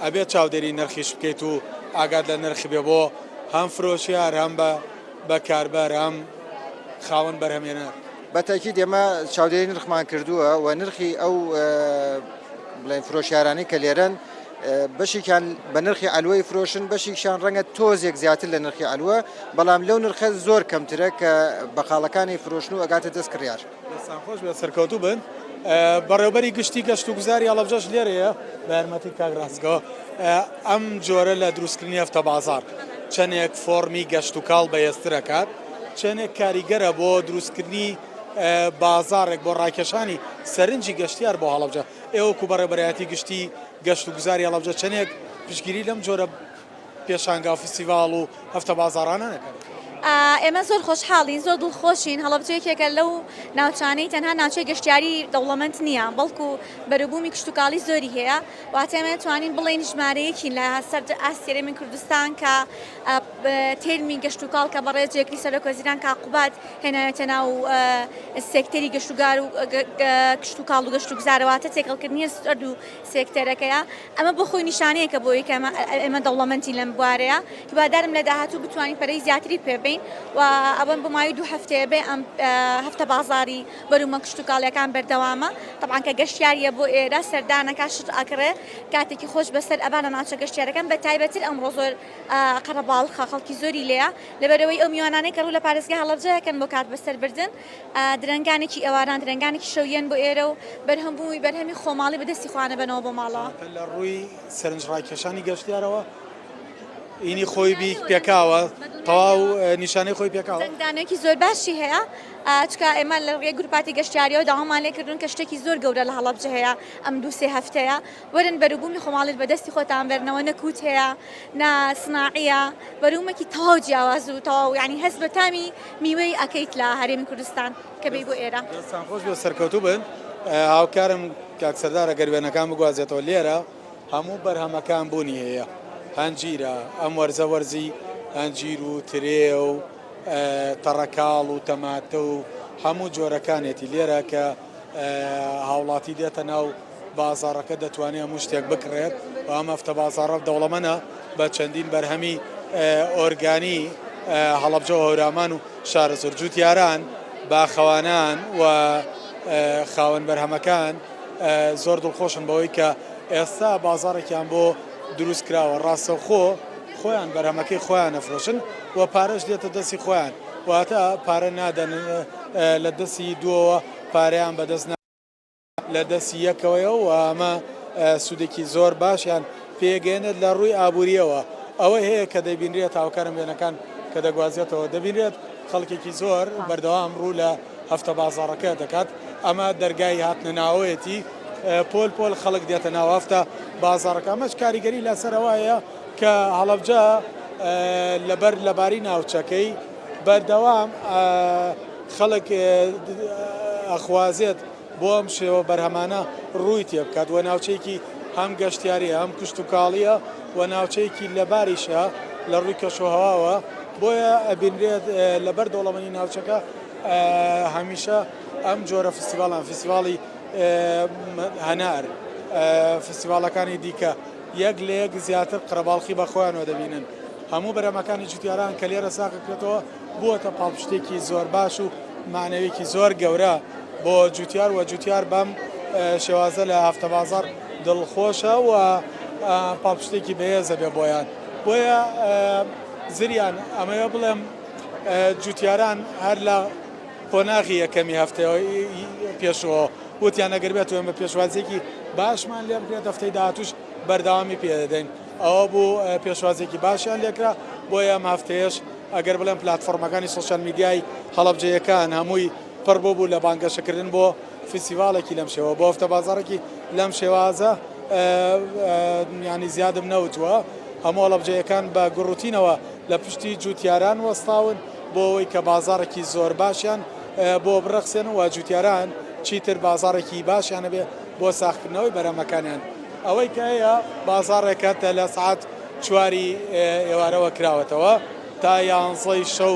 ئەبێت چاودێری نرخیش بکەیت و ئاگات لە نرخی بێ بۆ هەم فرۆشیار هەم بە کاربەر هەم خاوەن بەرهەمێنە. بەتاکید ئێمە چاودێری نرخمان کردووە و نرخی ئەو بڵێن فرۆشیارانی کە لێرەن بەشێکیان بە نرخی ئەلوەی فرۆشن بەشێکیان ڕەنگە تۆزێک زیاتر لە نرخی ئەلوە بەڵام لەو نرخە زۆر کەمترە کە بەقاڵەکانی فرۆشن و ئەگاتە دەست کڕیار. خۆش بێ سەرکەوتوو بن. بەڕێوەبەری گشتی گەشت و گوزاری هەڵەبجەش لێرەیە بە یارمەتی کاک ڕاستگەوە ئەم جۆرە لە دروستکردنی هەفتە بازاڕ چەندێک فۆرمی گەشت و کاڵ بەهێزترەکات چەندێک کاریگەرە بۆ دروستکردنی بازارێک بۆ ڕاکێشانی سەرنجی گەشتیار بۆ هەڵەبجە. ئێوەکو بەڕێبەرایەتی گشتی گەشت و گوزاری هەڵەبجە چەندێک پشتگیری لەم جۆرە پێشانگا و فستیڤاڵ و هەفتە بازاڕانە نەکەن؟ ئێمە زۆر خۆشحاڵین زۆر دڵخۆشین هەڵەبجەیەکێکە لەو ناوچانەی تەنها ناوچەی گەشتیاری دەوڵەمەند نییە بەڵکو بەرەبوومی کشتتوکاڵی زۆری هەیە واتە ئێمە توانین بڵێن ژمارەیەکی لە سەر ئاسیێرەمی کوردستان کە تێرمی گەشتتوکاڵ کە بەڕێجێکی سەرۆکوەزیران کاقوبات هێنایەتە ناو سێکتەری گەشتوگار و کشتتوکاڵ و گەشت و گوزارەواتە تێکەڵکردنی سەرد و سێکتەرەکەیە ئەمە بۆ خۆی نیشانەیەکە بۆ یەکە ئێمە دەوڵەمەندی لەم بوارەیە هیوادارم لە داهاتوو بتوانین پەرەی زیاتری پێ و ئەوەن بۆ ماوەی 2 هەفتەیە بێ ئەم هەفتە بازاری بەرومە کشتتوکاڵیەکان بەردەوامە طبعاً کە گەشتیاریە بۆ ئێرە سەردانەکە شت ئاکرێ کاتێکی خۆش بەسەر ئەبانە ناوچە گەشتیارەکان بە تایبەتر ئەمڕۆ زۆر قەرەباڵغە خەڵکی زۆری لێیە لەبەرەوەی ئەو میوانانەی کە ڕوو لە پارێزگای هەڵەبجەیەکەن بۆ کات بەسەربردن درەنگانێکی ئێواران درەنگانێکی شەویەن بۆ ئێرە و بەرهەمبووی بەرهەمی خۆماڵی بەدەستی خوانە بنەوە بۆ ماڵەوە. لە ڕووی سەرنج ڕاکێشانی گەشتیارەوە اینی خۆی بی پێکاوە تەواو نیشانەی خۆی پێکاوە دانێکی زۆر باشی هەیە چکە ئێمە لە ڕێی گروپاتی گەشتیاریەوە داوامان لێکردون کە شتێکی زۆر گەورە لە هەڵەبجە هەیە ئەم 2-3 هەفتەیە وەرن بەروبوومی خۆماڵیت بەدەستی خۆتان بەرنەوە نەکوت هەیە ناسناعیە بەرومێکی تەواو جیاواز و تەواو یعنی هەست بە تامی میوەی ئەکەیت لە هەرێمی کوردستان کە بێ بۆ ئێرە. دەستان خۆش بێ سەرکەوتوو بن هاوکارم کاک سەردارە گەروێنەکان بگوازێتەوە لێرە هەموو بەرهەمەکان بوونی هەیە هەنجیرە ئەم وەرزە وەرزی هەنجیر و ترێ و تەڕەکاڵ و تەماتە و هەموو جۆرەکانێتی لێرە کە هاوڵاتی دێتە ناو بازاڕەکە دەتوانێت هەموو شتێک بکڕێت و ئەم هەفتە بازاڕە دەوڵەمەنە بە چەندین بەرهەمی ئۆرگانی هەڵەبجە و هەورامان و شارە زۆرجووتیاران باخەوانان و خاوەن بەرهەمەکان زۆر دڵخۆشن بەوەی کە ئێستا بازاڕێکیان بۆ دروست کراوە ڕاستەوخۆ خۆیان بەرهەمەکەی خۆیان ئەفرۆشن و پارەش دێتە دەستی خۆیان واتە پارە نادەن لە دەستی دووەوە پارەیان بەدەست لە دەستی یەکەوەیە و ئەمە سوودێکی زۆر باشیان پێگەێنێت لە ڕووی ئابوووریەوە ئەوە هەیە کە دەبینرێت هاوکارم وێنەکان کە دەگوازێتەوە دەبینرێت خەڵکێکی زۆر بەردەوام ڕوو لە هەفتە بازاڕەکە دەکات ئەمە دەرگای هاتنە ناوەیەتی پۆل پۆل خەڵک دێتە ناو هەفتە بازاڕەکە ئەمەش کاریگەری لەسەرەوەیە کە هەڵەبجە لەبەر لەباری ناوچەکەی بەردەوام خەڵک ئەخوازێت بۆ ئەم شێوە بەرهەمانە ڕووی تێ بکات و ناوچەیەکی هەم گەشتیاریە هەم کشتتوکاڵیە و ناوچەیەکی لەباریشە لە ڕووی کەشوهەواوە بۆیە ئەبینرێت لەبەر دەوڵەمەندی ناوچەکە هەمیشە ئەم جۆرە فستیڤاڵان فستیڤاڵی هەنار فستیڤاڵەکانی دیکە یەک لە یەک زیاتر قەرەباڵغی بە خۆیانەوە دەبینن هەموو بەرهەمەکانی جوتیاران کە لێرە ساغکرێتەوە بووەتە پاڵپشتێکی زۆر باش و معنەوێکی زۆر گەورە بۆ جوتیار و جوتیار بەم شێوازە لە هەفتە بازار دڵخۆشە و پاڵپشتێکی بەهێزە بێ بۆیان بۆیە زریان ئەمەوە بڵێم جوتیاران هەر لە قۆناغی یەکەمی هەفتەوە پێشەوە وتیان ئەگەر بێت بە پێشوازێکی باشمان لێ بکرێت هەفتەی داهاتووش بەردەوامی پێدەدەین ئەوە بوو پێشوازێکی باشیان لێکرا بۆیە ئەم هەفتەیەش ئەگەر بڵێم پلاتفۆرمەکانی سوۆسیال میدیای هەڵەبجەیەکان هەمووی پڕ بوو لە بانگەشەکردن بۆ فستیڤالێکی لەم شێوە بۆ هەفتە بازارێکی لەم شێوازە ینی زیادم نەوتووە هەموو هەڵەبجەیەکان بە گوڕوتینەوە لە پشتی جوتیاران وەستاون بۆ ئەوەی کە بازارێکی زۆر باشیان بۆ بڕەخسێن و جوتیاران چیتر بازارێکی باشیانە بێ بۆ ساختکردنەوەی بەرەمەکانیان ئەوەی کە هەیە بازارێکە لە سعات 4 ئێوارەوە کراوەتەوە تا 11 شەو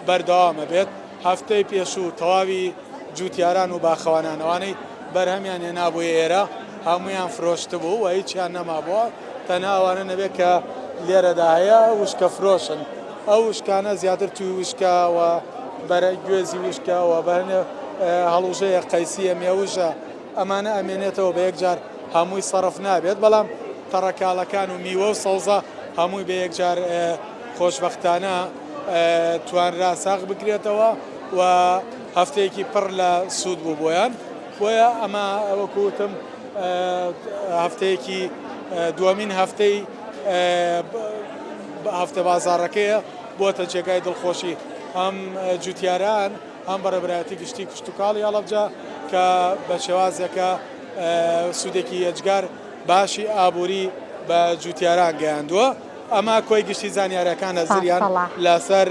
بەردەوامە بێت هەفتەی پێشوو تەواوی جوتیاران و باخەوانانەوانەی بەرهەمیان هێنا بۆ ئێرە هەمویان فرۆشت بوو و هیچیان نەمابووە تەنها ئەوانە نەبێت کە لێرەدا هەیە وشکە فرۆشن ئەو وشکانە زیاتر توی وشکەوە بەرە گوێزی وشکەوە بەرنێ هەڵوژەیە قەیسیە مێوژە ئەمانە ئەمێنێتەوە بە یەکجار هەمووی سەرف نابێت بەڵام تەڕەکاڵەکان و میوە و سەوزە هەمووی بە یەکجار خۆشبەختانە توانرا ساغ بکرێتەوە و هەفتەیەکی پڕ لە سوود بوو بۆیان بۆیە ئەمە وەکوتم هەفتەیەکی دووەمین هەفتەی هەفتە بازارەکەیە بۆتە جێگای دڵخۆشی هەم جوتیاران هەم بەڕێبەرایەتی گشتی کشتتوکاڵی هەڵەبجە کە بە شێوازێکە سوودێکی یەجگار باشی ئابووری بە جوتیاران گەیاندووە ئەمە کۆی گشتی زانیاریەکانە زریان لەسەر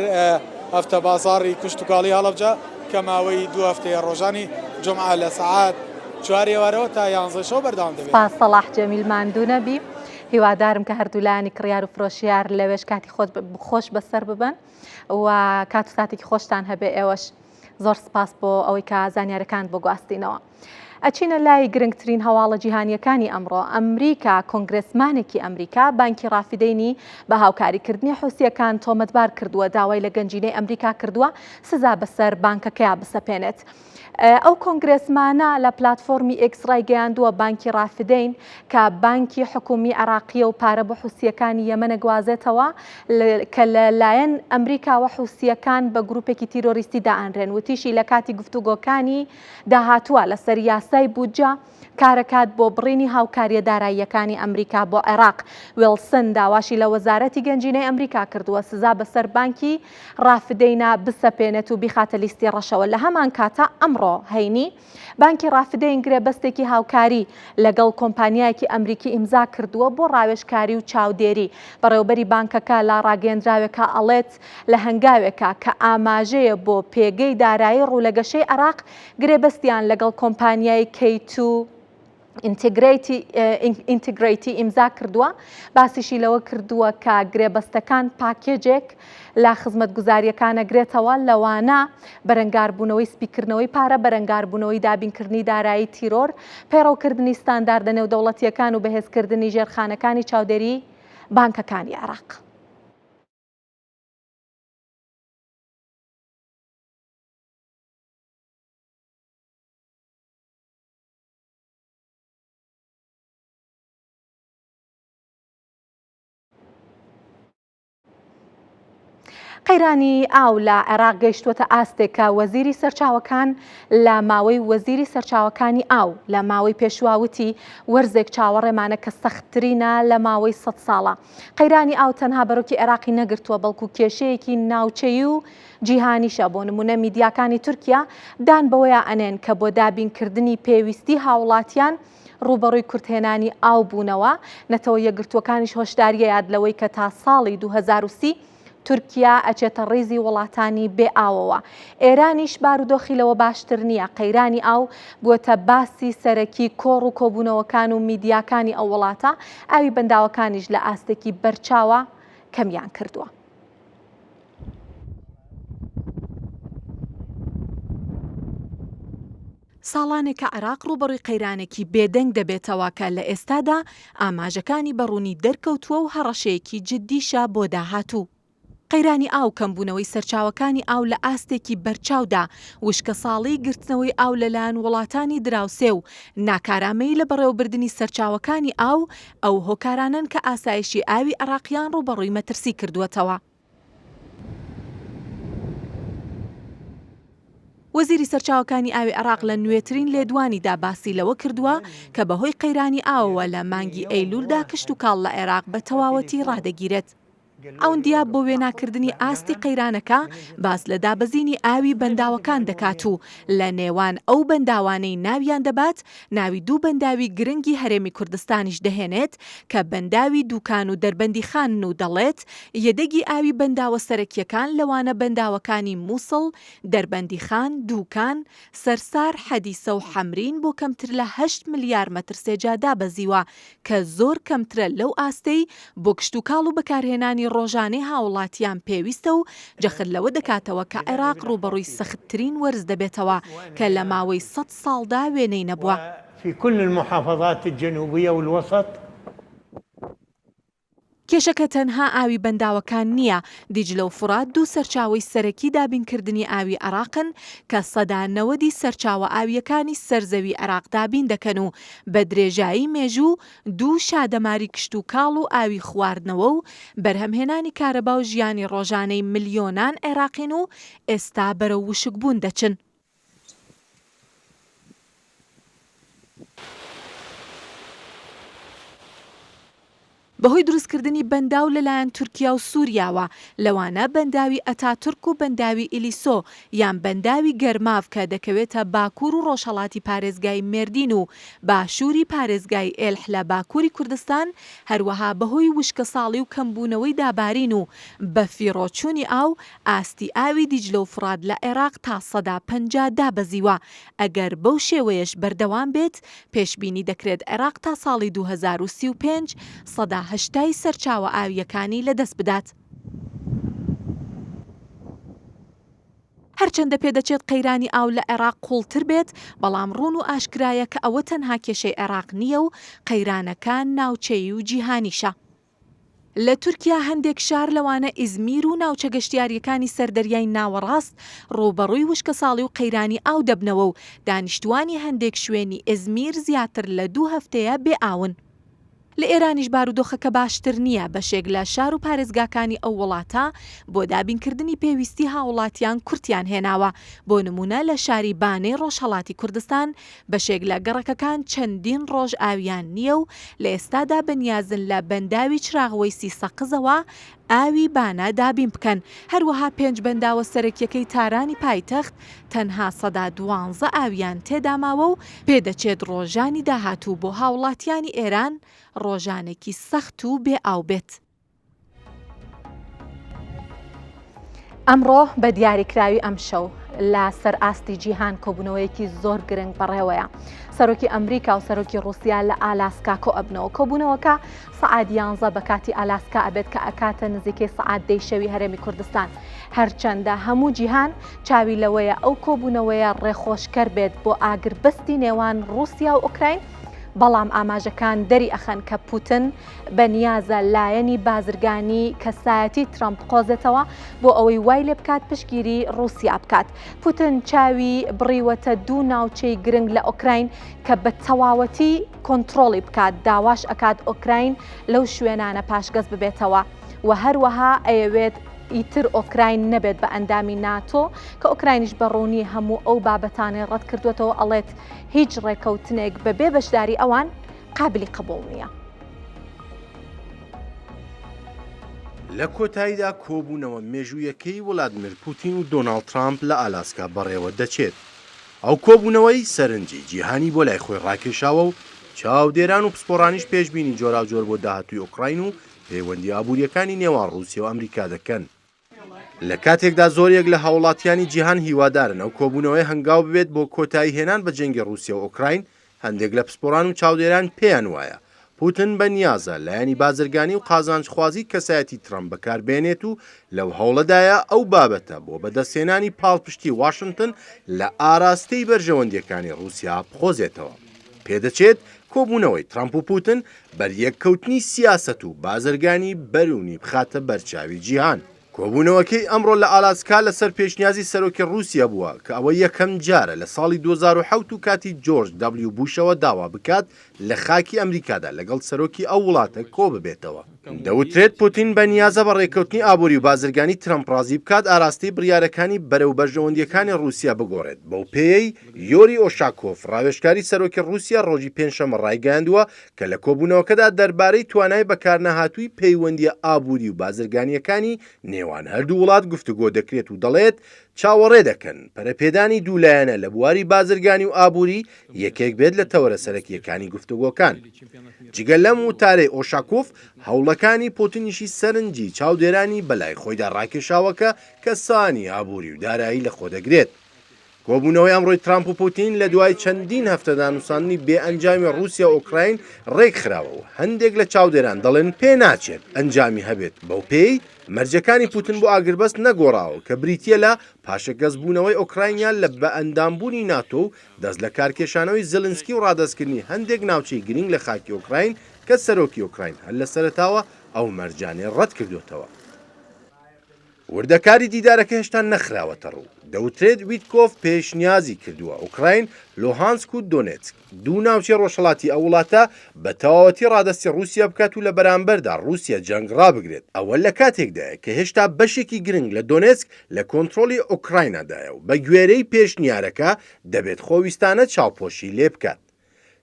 هەفتە بازاری کشتتوکاڵی هەڵەبجە کە ماوەی 2 هەفتەیە ڕۆژانی جمعە لە سەعات 4 ئێوارەوە تا 11 شەو بەردەوام دەبێت. سپاس سەلاح جەمیل ماندوو نەبی هیوادارم کە هەردوولانی کڕیار و فرۆشیار لەوێش کاتی خۆش بەسەر ببن و کات و ساتێکی خۆشتان هەبێ ئێوەش زۆر سپاس بۆ ئەوەی کە زانیاریەکان بۆ گواستینەوە. ئەچینە لای گرنگترین هەواڵە جیهانیەکانی ئەمڕۆ ئەمریکا کۆنگرسمانێکی ئەمریکا بانکی ڕافیدەینی بە هاوکاریکردنی حوسیەکان تۆمەتبار کردووە داوای لە گەنجینەی ئەمریکا کردووە سزا بەسەر بانکەکەیان بسەپێنێت. ئەو کۆنگرسمانە لە پلاتفۆرمی ئێکسڕای گەیاندووە بانکی ڕافدەین کە بانکی حکومی عراقیە و پارە بە حوسیەکانی یەمەنە گوازێتەوە کە لەلایەن ئەمریکاوە حوسیەکان بە گروپێکی تیرۆریستی دائەنرێن وتیشی لە کاتی گفتوگۆکانی داهاتووە لەسەر یاسای بودجە کارەکات بۆ بڕینی هاوکاریە داراییەکانی ئەمریکا بۆ عێراق ویلسن داواشی لە وەزارەتی گەنجینەی ئەمریکا کردووە سزا بەسەر بانکی ڕافدەینە بسەپێنێت و بیخاتە لیستی ڕەشەوە لە هەمان کاتە ئەمڕۆ هەینی بانکی ڕافدەین گرێبەستێکی هاوکاری لەگەڵ کۆمپانیایەکی ئەمریکی ئیمزا کردووە بۆ ڕاوێژکاری و چاودێری بەڕێوەبەری بانکەکە لا ڕاگەیەندراوێکە ئەڵێت لە هەنگاوێکە کە ئاماژەیە بۆ پێگەی دارایی ڕوولەگەشەی عێراق گرێبەستیان لەگەڵ کۆمپانیای K2 ئینتیگریتی ئیمزا کردووە باسیشی لەوە کردووە کە گرێبەستەکان پاکێجێک لە خزمەتگوزاریەکانەگرێتەوە لەوانە بەرەنگاربوونەوەی سپیکردنەوەی پارە بەرەنگاربوونەوەی دابینکردنی دارایی تیرۆر پێڕەوکردنی ستانداردە نێودەوڵەتیەکان و بەهێزکردنی ژێرخانەکانی چاودێری بانکەکانی عێراق. قەیرانی ئاو لە عێراق گەیشتووەتە ئاستێکە وەزیری سەرچاوەکان لە ماوەی وەزیری سەرچاوەکانی ئاو لە ماوەی پێشواوتی وەرزێک چاوەڕێمانە کە سەختترینە لە ماوەی 100 ساڵە. قەیرانی ئاو تەنها بەرۆکی عێراقی نەگرتووە بەڵکو کێشەیەکی ناوچەیی و جیهانیشە بۆ نمونە میدیاکانی تورکیا دان بەوەیە ئەنێن کە بۆ دابینکردنی پێویستی هاوڵاتیان ڕوبەڕووی کورتهێنانی ئاو بوونەوە نەتەوە یەکگرتوەکانیش هۆشداریە یاد لەوەی کە تا ساڵی 2030 تورکیا ئەچێتە ڕێزی وڵاتانی بێ ئاوەوە. ئێرانیش بارودۆخی لەوە باشتر نییە. قەیرانی ئاو بووەتە باسی سەرەکی کۆڕ و کۆبوونەوەکان و میدیاکانی ئەو وڵاتە ئاوی بەنداوەکانیش لە ئاستێکی بەرچاوە کەمیان کردووە. ساڵانێکە عێراق ڕوبەڕووی قەیرانێکی بێدەنگ دەبێتەوە کە لە ئێستادا ئاماژەکانی بەڕوونی دەرکەوتووە و هەڕەشەیەکی جددیشە بۆ داهاتوو. قەیرانی ئاو کەمبوونەوەی سەرچاوەکانی ئاو لە ئاستێکی بەرچاودا، وشکە ساڵی گرتنەوەی ئاو لەلایەن وڵاتانی دراوسێ و ناکارامەی لە بەڕێوەبردننی سەرچاوەکانی ئاو ئەو هۆکارانن کە ئاسایشی ئاوی عێراقیان ڕوبەڕووی مەترسی کردووەتەوە. وەزیری سەرچاوەکانی ئاوی عێراق لە نوێترین لێدوانیدا باسی لەوە کردووە کە بەهۆی قەیرانی ئاوەوە لە مانگی ئەیلولدا کشت و کاڵ لە عێراق بە تەواوەتی ڕادەگیرێت. ئەوەندیا بۆ وێناکردنی ئاستی قەیرانەکە باس لە دابەزینی ئاوی بەنداوەکان دەکات و لە نێوان ئەو بەنداوانەی ناویان دەبات ناوی دوو بەنداوی گرنگی هەرێمی کوردستانیش دەهێنێت کە بەنداوی دووکان و دەربەندی خان و دەڵێت یەدەگی ئاوی بەنداوە سەرەکیەکان لەوانە بەنداوەکانی مووسڵ، دەربەندی خان، دووکان، سەرسار، حەدیسە و حەمرین بۆ کەمتر لە 8 ملیار مەتر سێجا دابەزیوە کە زۆر کەمترە لەو ئاستەی بۆ کشت و کاڵ و بەکارهێنانی ڕۆژانەی هاوڵاتیان پێویستە و جەخت لەوە دەکاتەوە کە عێراق ڕوبەڕووی سەختترین وەرز دەبێتەوە کە لە ماوەی 100 ساڵدا وێنەی نەبووە. في كل المحافظات الجنوبية والوسط کێشەکە تەنها ئاوی بەنداوەکان نییە. دیجلە و فورات دوو سەرچاوەی سەرەکی دابینکردنی ئاوی عێراقن کە سەدا 90 سەرچاوە ئاویەکانی سەرزەوی عێراق دابین دەکەن و بە درێژایی مێژوو دوو شادەماری کشت و کاڵ و ئاوی خواردنەوە و بەرهەمهێنانی کارەبا و ژیانی ڕۆژانەی ملیۆنان عێراقین و ئێستا بەرەو وشکبوون دەچن. بەهۆی دروستکردنی بەنداو لەلایەن تورکیا و سووریاوە لەوانە بەنداوی ئەتاتورک و بەنداوی ئیلیسۆ یان بەنداوی گەرماف کە دەکەوێتە باکوور و ڕۆژهەڵاتی پارێزگای مێردین و باشووری پارێزگای ئێلح لە باکووری کوردستان هەروەها بەهۆی وشکە ساڵی و کەمبوونەوەی دابارین و بە فیڕۆچوونی ئاو ئاستی ئاوی دیجلە و فرات لە عێراق تا سەدا 50 دابەزیوە. ئەگەر بەو شێوەیەش بەردەوام بێت پێشبینی دەکرێت عێراق تا ساڵی 2035 سەدا 80 سەرچاوە ئاویەکانی لەدەست بدات. هەرچەندە پێدەچێت قەیرانی ئاو لە عێراق قوڵتر بێت، بەڵام ڕوون و ئاشکرایە کە ئەوە تەنها کێشەی عێراق نییە و قەیرانەکان ناوچەیی و جیهانیشە. لە تورکیا هەندێک شار لەوانە ئیزمیر و ناوچە گەشتیاریەکانی سەردەریای ناوەڕاست ڕوبەڕووی وشکە ساڵی و قەیرانی ئاو دەبنەوە و دانیشتوانی هەندێک شوێنی ئیزمیر زیاتر لە 2 هەفتەیە بێ ئاون. لە ئێرانیش بارودۆخەکە باشتر نییە. بەشێک لە شار و پارێزگاکانی ئەو وڵاتە بۆ دابینکردنی پێویستی هاوڵاتیان کورتیان هێناوە. بۆ نمونە لە شاری بانەی ڕۆژهەڵاتی کوردستان بەشێک لە گەڕەکەکان چەندین ڕۆژ ئاویان نییە و لە ئێستادا بەنیازن لە بەنداوی چراغوەیسی سەقزەوە ئاوی بانە دابین بکەن. هەروەها 5 بەنداوە سەرەکیەکەی تارانی پایتەخت تەنها سەدا 12 ئاویان تێداماوە و پێدەچێت ڕۆژانی داهاتوو بۆ هاوڵاتیانی ئێران ڕۆژانێکی سەخت و بێ ئاو بێت. ئەمڕۆ بە دیاریکراوی ئەم شەو لە سەر ئاستی جیهان کۆبوونەوەیەکی زۆر گرنگ بەڕێوەیە. سەرۆکی ئەمریکا و سەرۆکی رووسیا لە ئالاسکا کۆ ئەبنەوە. کۆبوونەوەکە سەعات 11 بە کاتی ئالاسکا ئەبێت کە ئەکاتە نزیکەی سەعات 10 شەوی هەرێمی کوردستان. هەرچەندە هەموو جیهان چاوی لەوەیە ئەو کۆبوونەوەیە ڕێخۆشکەر بێت بۆ ئاگربەستی نێوان رووسیا و ئوکراین، بەڵام ئاماژەکان دەری ئەخەن کە پوتن بەنیازە لایەنی بازرگانی کەسایەتی ترامپ قۆزێتەوە بۆ ئەوەی وای لێ بکات پشتگیری رووسیا بکات. پوتن چاوی بڕیوەتە دوو ناوچەی گرنگ لە ئوکراین کە بە تەواوەتی کۆنتڕۆڵی بکات. داواش ئەکات ئوکراین لەو شوێنانە پاشگەز ببێتەوە و هەروەها ئەیەوێت ئیتر ئۆکراین نەبێت بە ئەندامی ناتۆ کە ئۆکراینیش بەڕوونی هەموو ئەو بابەتانەی ڕەت کردوێتەوە. ئەڵێت هیچ ڕێکەوتنێک بەبێ بەشداری ئەوان قابلی قبول نییە. لە کۆتاییدا کۆبوونەوە مێژوویەکەی ولادیمیر پوتین و دۆناڵد ترامپ لە ئالاسکا بەڕێوە دەچێت. ئەو کۆبوونەوەی سەرنجی جیهانی بۆ لای خۆی ڕاکێشاوە و چاودێران و پسپۆڕانیش پێشبینی جۆراوجۆر بۆ داهاتووی ئوکراین و پەیوەندی ئابوووریەکانی نێوان رووسیا و ئەمریکا دەکەن. لە کاتێکدا زۆرێک لە هاوڵاتیانی جیهان هیوادارن ئەو کۆبوونەوەی هەنگاو ببێت بۆ کۆتایی هێنان بە جەنگی رووسیا و ئوکراین، هەندێک لە پسپۆڕان و چاودێران پێیان وایە پوتن بەنیازە لایەنی بازرگانی و قازانجخوازی کەسایەتی ترامپ بەکاربێنێت و لەو هەوڵەدایە ئەو بابەتە بۆ بەدەستهێنانی پاڵپشتی واشنگتن لە ئاراستەی بەرژەوەندیەکانی رووسیا بخۆزێتەوە. پێدەچێت کۆبوونەوەی ترامپ و پوتن بەریەککەوتنی سیاسەت و بازرگانی بەرونی بخاتە بەرچاوی جیهان. کۆبوونەوەکەی ئەمڕۆ لە ئالاسکا لەسەر پێشنیازی سەرۆکی رووسیا بووە کە ئەوە یەکەم جارە لە ساڵی 2007 و کاتی جۆرج دبلیو بوشەوە داوا بکات لە خاکی ئەمریکادا لەگەڵ سەرۆکی ئەو وڵاتە کۆ ببێتەوە. دەوترێت پوتین بە نیازە بە ڕێکەوتنی ئابووری و بازرگانی ترەمپ ڕازی بکات ئاراستی بڕیارەکانی بەرەو بەرژەوەندیەکانی رووسیا بگۆڕێت. بەو پێی یۆری ئۆشاکۆف ڕاوێژکاری سەرۆکی رووسیا ڕۆژی پێنجشەممە ڕایگەیاندووە کە لە کۆبوونەوەکەدا دەربارەی توانای بەکارنەهاتووی پەیوەندیە ئابووری و بازرگانیەکانی نێوان هەردوو وڵات گفتوگۆ دەکرێت و دەڵێت چاوەڕێ دەکەن پەرەپێدانی دوولایەنە لە بواری بازرگانی و ئابووری یەکێک بێت لە تەوەرە سەرەکیەکانی گفتوگۆکان. جگە لەم وتارەی ئۆشاکۆف هەوڵەکانی پۆتینیشی سەرنجی چاودێرانی بەلای خۆیدا ڕاکێشاوەکە کە سانی ئابووری و دارایی لە خۆ دەگرێت. کۆبوونەوەی ئەمڕۆی ترامپ و پوتین لە دوای چەندین هەفتە دانووساندنی بێ ئەنجامی رووسیا و ئۆکراین ڕێک خراوەوە. هەندێک لە چاودێران دەڵێن پێ ناچێت ئەنجامی هەبێت. بەو پێی مەرجەکانی پوتین بۆ ئاگربەست نەگۆڕاوە کە بریتیە لە پاشەگەزبوونەوەی ئۆکراینیان لە بە ئەندامبوونی ناتۆ و دەست لە کارکێشانەوەی زلنسکی و ڕادەستکردنی هەندێک ناوچەی گرنگ لە خاکی ئۆکراین کە سەرۆکی ئۆکراین هەر لە سەرەتاوە ئەو مەرجانێ ڕەت کردوتەوە. وردەکاری دیدارەکە هێشتا نەخراوەتە ڕوو. دەوترێت ویتکۆف پێشنیازی کردووە ئوکراین لۆهانسک و دۆنێتسک دوو ناوچەی ڕۆژهەڵاتی ئەو وڵاتە بە تەواوەتی ڕادەستی رووسیا بکات و لە بەرامبەردا رووسیا جەنگ ڕابگرێت. ئەوە لە کاتێکدایە کە هێشتا بەشێکی گرنگ لە دۆنێتسک لە کۆنتڕۆلی ئۆکراینادایە و بە گوێرەی پێشنیارەکە دەبێت خۆویستانە چاوپۆشی لێ بکات.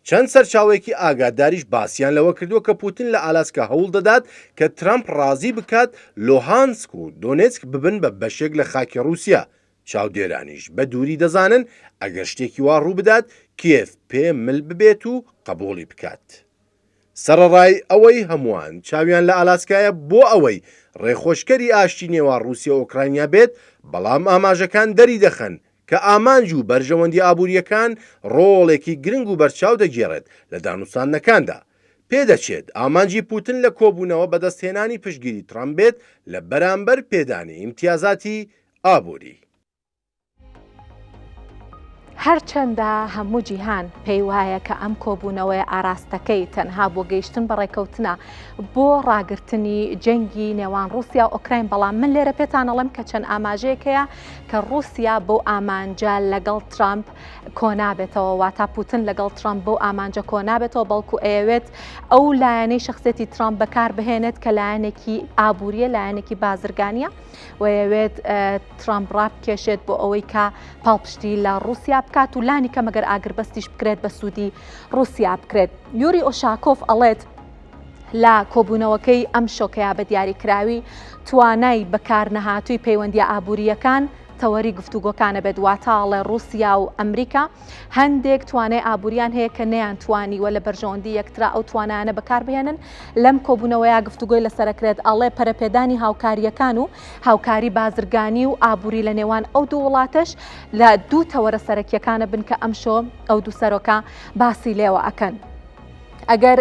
چەند سەرچاوێکی ئاگاداریش باسییان لەوە کردووە کە پوتین لە ئالاسکا هەوڵ دەدات کە ترامپ ڕازی بکات لۆهانسک و دۆنێتسک ببن بە بەشێک لە خاکی رووسیا. چاودێرانیش بە دووری دەزانن ئەگەر شتێکی وا ڕوو بدات کێف پێ مل ببێت و قبوڵی بکات. سەرەڕای ئەوەی هەمووان چاویان لە ئالاسکایە بۆ ئەوەی ڕێخۆشکەری ئاشتی نێوان رووسیا و ئۆکراینیا بێت، بەڵام ئاماژەکان دەری دەخەن کە ئامانج و بەرژەوەندی ئابوووریەکان ڕۆڵێکی گرنگ و بەرچاو دەگێڕێت لە دانووساندنەکاندا. پێدەچێت ئامانجی پوتین لە کۆبوونەوە بەدەستهێنانی پشتگیری ترامپ بێت لە بەرامبەر پێدانی ئیمتیازاتی ئابووری. هەرچەندە هەموو جیهان پێی وایە کە ئەم کۆبوونەوەی ئاراستەکەی تەنها بۆ گەیشتن بە ڕێکەوتنە بۆ ڕاگررتنی جەنگی نێوان رووسیا و ئۆکراین، بەڵام من لێرە پێتانەڵم کە چەند ئاماژەیەکەیە کە رووسیا بۆ ئامانجە لەگەڵ ترامپ کۆنابێتەوە، واتە پوتین لەگەڵ ترامپ بۆ ئامانجە کۆنابێتەوە، بەڵکو ئەوێت ئەو لایەنەی شخصێتی ترامپ بەکار بهێنێت کە لایەنێکی ئابووریە، لایەنێکی بازرگانیە و ئەوێت ترامپ ڕابکێشێت بۆ ئەوەی کە پاڵپشتی لە رووسیا بکات و لانی کە مەگەر ئاگربەستیش بکرێت بە سوودی رووسیا بکرێت. یوری ئۆشاکۆف ئەڵێت لە کۆبوونەوەکەی ئەم شۆکەیە بە دیاریکراوی توانای بەکارنەهاتووی پەیوەندیە ئابووریەکان تەوەری گفتوگۆکانە بێت، واتاڵێ رووسیا و ئەمریکا هەندێک توانای ئابووریان هەیە کە نەیانتوانی وە لە بەرژەوەندی یەکترا ئەو توانانە بەکاربهێنن. لەم کۆبوونەوەیە گفتوگۆی لەسەرەکرێت ئەڵێ پەرەپێدانی هاوکاریەکان و هاوکاری بازرگانی و ئابووری لە نێوان ئەو دوو وڵاتش لە دوو تەوەرە سەرەکیەکانە بن کە ئەمشۆ ئەو دوو سەرۆکە باسی لێوە ئەکەن. ئەگەر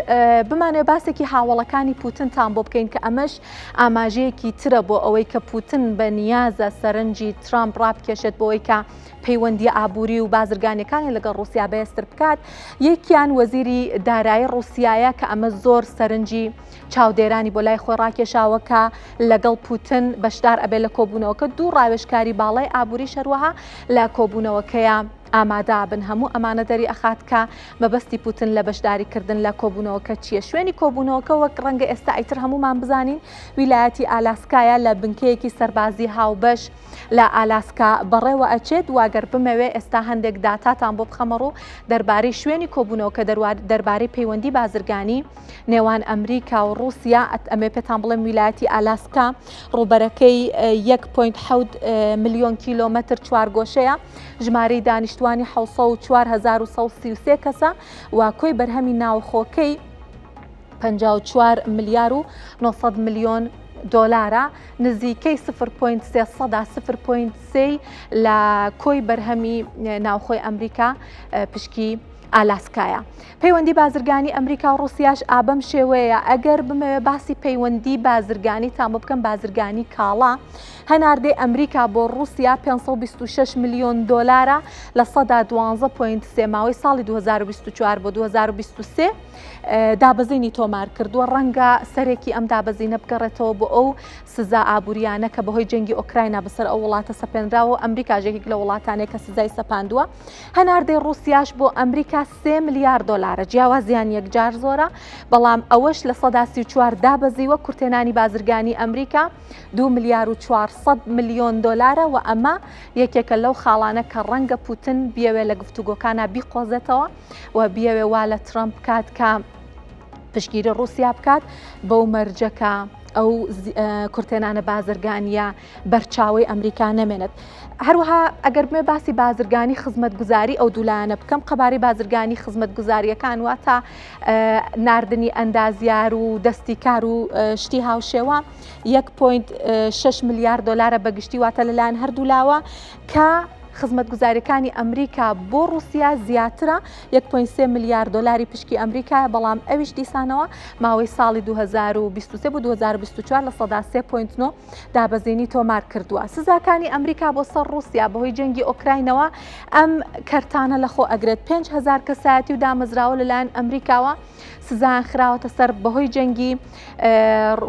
بمانێ باسێکی هاوڵەکانی پوتینتان بۆ بکەین کە ئەمەش ئاماژەیەکی ترە بۆ ئەوەی کە پوتین بە نیازە سەرنجی ترامپ ڕابکێشێت بۆ ئەوەی کە پەیوەندی ئابووری و بازرگانیەکانی لەگەڵ رووسیا بەهێزتر بکات. یەکیان وەزیری دارایی رووسایە کە ئەمە زۆر سەرنجی چاودێرانی بۆ لای خۆی ڕاکێشاوە کە لەگەڵ پوتین بەشدار ئەبێ لە کۆبوونەوەکە. دوو ڕاوێژکاری باڵای ئابووری شەروەها لە کۆبوونەوەکەیە ئامادە بن. هەموو ئەمانە دەری ئەخات کە مەبەستی پوتین لە بەشداریکردن لە کۆبوونەوەکە چییە. شوێنی کۆبوونەوەکە وەک ڕەنگە ئێستا ئیتر هەمومان بزانین ویلایەتی ئالاسکایە لە بنکەیەکی سەربازی هاوبەش لە ئالاسکا بەڕێوە ئەچێت. واگەر بمەوێ ئێستا هەندێک داتاتان بۆ بخەمەڕوو دەربارەی شوێنی کۆبوونەوەکە دەربارەی پەیوەندی بازرگانی نێوان ئەمریکا و رووسیا. ئەمێ پێتان بڵێم ویلایەتی ئالاسکا ڕووبەرەکەی 1.7 ملیۆن کیلۆمەتر چوارگۆشەیە، ژمارەی دانیشتوانی 4,133 کەسە و کۆی بەرهەمی ناوخۆکەی 54 ملیار و 900 ملیۆن دۆلارە، نزیکەی 0.3 لە کۆی بەرهەمی ناوخۆی ئەمریکا پشکی ئالاسکایە. پەیوەندی بازرگانی ئەمریکا و ڕوسیاش ئابەم شێوەیە. ئەگەر بمەوێ باسی پەیوەندی بازرگانی تام بکەم بازرگانی کاڵا، هەناردەی ئەمریکا بۆ ڕوسیا 526 میلیۆن دۆلارە لە سەدا 12.3 ماوەی ساڵی 2024 بۆ 2023 دابەزینی تۆمار کردووە. ڕەنگە سەرێکی ئەم دابەزینە بگەڕێتەوە بۆ ئەو سزا ئابوووریانە کە بەهۆی جەنگی ئۆکراینە بەسەر ئەو وڵاتە سەپێنراوە. ئەمریکا ژێکێک لە وڵاتانێک کە سزای سەپاندووە. هەناردەی ڕوسیاش بۆ ئەمریکا 3 میلیارد دۆلارە، جیاوازیان یەکجار زۆرە، بەڵام ئەوەش لە سەدا 34 دابەزیوە. کورتێنانی بازرگانی ئەمریکا 2 میلیارد و 400 میلیۆن دۆلارە و ئەمە یەکێکە لەو خاڵانە کە ڕەنگە پوتن بیەوێ لە گفتوگۆکانە بیقۆزێتەوە و بیەوێ وا لە ترامپ کات کە پشگیری ڕوسیا بکات بەو مەرجەکە ئەو کورتێنانە بازرگانیە بەرچاوی ئەمریکا نەمێنێت. هەروەها ئەگەر بمێ باسی بازرگانی خزمەتگوزاری ئەو دوولایەنە بکەم، قەبارەی بازرگانی خزمەتگوزاریەکان واتە ناردنی ئەندازیار و دەستی کار و شتی هاوشێوە 1.6 میلیارد دۆلارە بەگشتی واتە لەلایەن هەردوولاوە کە خزمەتگوزاریەکانی ئەمریکا بۆ ڕوسیا زیاترە 1.3 میلیارد دۆلاری پشکی ئەمریکا، بەڵام ئەویش دیسانەوە ماوەی ساڵی 2023 بۆ 2024 لە سەدا 3.9 دابەزینی تۆمار کردووە. سزاکانی ئەمریکا بۆ سەر ڕوسیا بەهۆی جەنگی ئۆکراینەوە ئەم کەرتانە لەخۆ ئەگرێت. 5,000 کەسایەتی و دامەزراوە لەلایەن ئەمریکاوە سزایان خراوەتە سەر بەهۆی جەنگی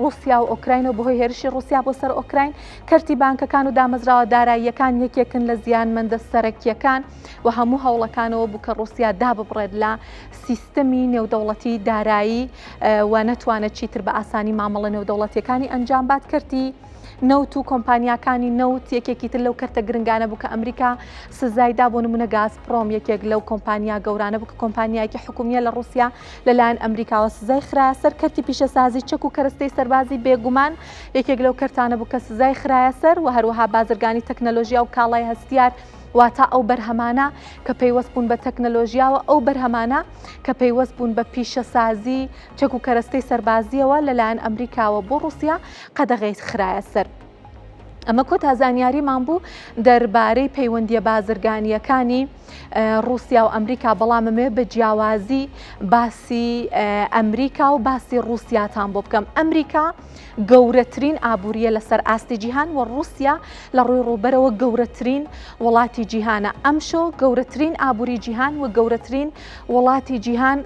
ڕوسیا و ئۆکراین و بەهۆی هێرشی ڕوسیا بۆ سەر ئۆکراین. کەرتی بانکەکان و دامەزراوە داراییەکان یەکێکن لە زیانمەندە سەرەکیەکان و هەموو هەوڵەکانەوە بوو کە ڕوسیا داببڕێت لە سیستەمی نێودەوڵەتی دارایی و نەتوانێت چیتر بە ئاسانی مامەڵە نێودەوڵەتیەکانی ئەنجام بات. کەرتی نەوت و کۆمپانیاکانی نەوت یەکێکی تر لەو کەرتە گرنگانە بوو کە ئەمریکا سزایدا بۆ نمونە گازپڕۆم یەکێک لەو کۆمپانیا گەورانە بوو کە کۆمپانیایەکی حکومیە لە ڕوسیا لەلایەن ئەمریکاوە سزای خرایە سەر. کەرتی پیشەسازی چەک و کەرەستەی سەربازی بێگومان یەکێک لەو کەرتانە بوو کە سزای خرایە سەر و هەروەها بازرگانی تەکنەلۆژیا و کاڵای هەستیار واتە ئەو بەرهەمانە کە پەیوەست بوون بە تەکنەلۆژیاوە، ئەو بەرهەمانە کە پەیوەست بوون بە پیشەسازی چەک و کەرەستەی سەربازیەوە لەلایەن ئەمریکاوە بۆ ڕوسیا قەدەغەی خرایە سەر. ئەمە کۆتا زانیاریمان بوو دەربارەی پەیوەندیە بازرگانیەکانی ڕوسیا و ئەمریکا، بەڵامەمێ بە جیاوازی باسی ئەمریکا و باسی ڕوسیاتان بۆ بکەم. ئەمریکا گەورەترین ئابووریە لەسەر ئاستی جیهان و ڕوسیا لە ڕووی ڕووبەرەوە گەورەترین وڵاتی جیهانە. ئەمشۆ گەورەترین ئابووری جیهان و گەورەترین وڵاتی جیهان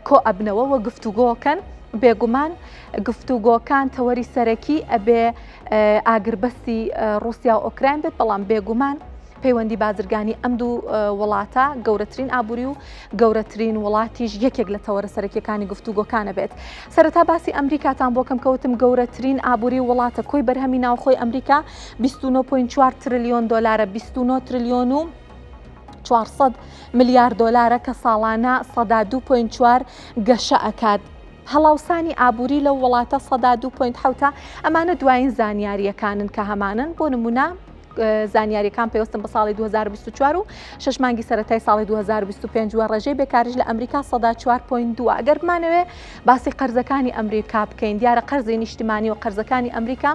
کۆ ئەبنەوە و گفتوگۆکەن. بێگومان گفتوگۆکان تەوەری سەرەکی ئەبێ ئاگربەستی ڕوسیا و ئۆکراین بێت، بەڵام بێگومان پەیوەندی بازرگانی ئەم دوو وڵاتە گەورەترین ئابووری و گەورەترین وڵاتیش یەکێک لە تەوەرە سەرەکیەکانی گفتوگۆکانە بێت. سەرەتا باسی ئەمریکاتان بۆ کەم کەوتم گەورەترین ئابووری وڵاتە کۆی بەرهەمی ناوخۆی ئەمریکا 29.4 تریلیۆن دۆلارە، 29 تریلیۆن و 400 میلیارد دۆلارە کە ساڵانە سەدا 2.4 گەشە ئەکات. هەڵاوسانی ئابووری لە وڵاتە سەدا 2.7 ئەمانە دوایین زانیاریەکانن کە هەمانن. بۆ نمونە زانیاریەکان پێوەستن بە ساڵی 2024 و 6 مانگی سەرەتای ساڵی 2025 وە ڕێژەی بێکاریش لە ئەمریکا سەدا 4.2. ئەگەر بمانەوێ باسی قەرزەکانی ئەمریکا بکەین، دیارە قەرزی نیشتیمانی و قەرزەکانی ئەمریکا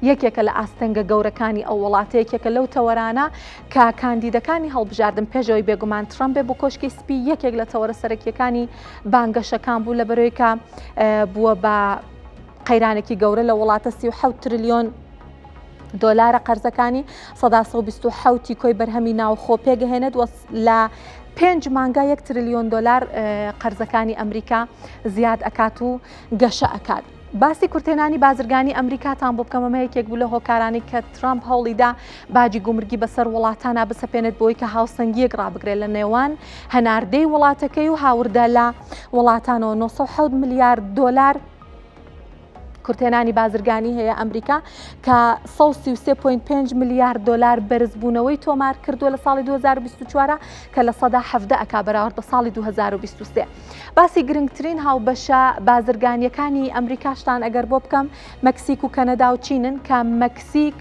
یەکێکە لە ئاستەنگە گەورەکانی ئەو وڵاتە، یەکێکە لەو تەوەرانە کە کاندیدەکانی هەڵبژاردن پێشەوەی بێگومان ترامپ بۆ کۆشکی سپی یەکێک لە تەوەرە سەرەکیەکانی بانگەشەکان بوو لەبەرەوەی کە بووە بە قەیرانێکی گەورە لە وڵاتە 37 تریلیۆن دۆلارە قەرزەکانی سەدا 127 کۆی بەرهەمی ناوخۆ پێگەهێنێت و لە 5 مانگا 1 تریلیۆن دۆلار قەرزەکانی ئەمریکا زیاد ئەکات و گەشە ئەکات. باسی کورتێنانی بازرگانی ئەمریکاتان بۆ بکەم، ئەمە یەکێک بوو لە هۆکارانی کە ترامپ هەوڵیدا باجی گومرگی بەسەر وڵاتانە بسەپێنێت بۆی کە هاوسەنگیەک ڕابگرێت لە نێوان هەناردەی وڵاتەکەی و هاوردە لە وڵاتانەوە. 907 میلیارد دۆلار کورتێنانی بازرگانی هەیە ئەمریکا کە 133.5 میلیارد دۆلار بەرزبوونەوەی تۆمار کردووە لە ساڵی 2024 کە لە سەدا 17 ئەکا بەراورد بە ساڵی 2023. باسی گرنگترین هاوبەشە بازرگانیەکانی ئەمریکاشتان ئەگەر بۆ بکەم، مەکسیک و کەنەدا و چینن کە مەکسیک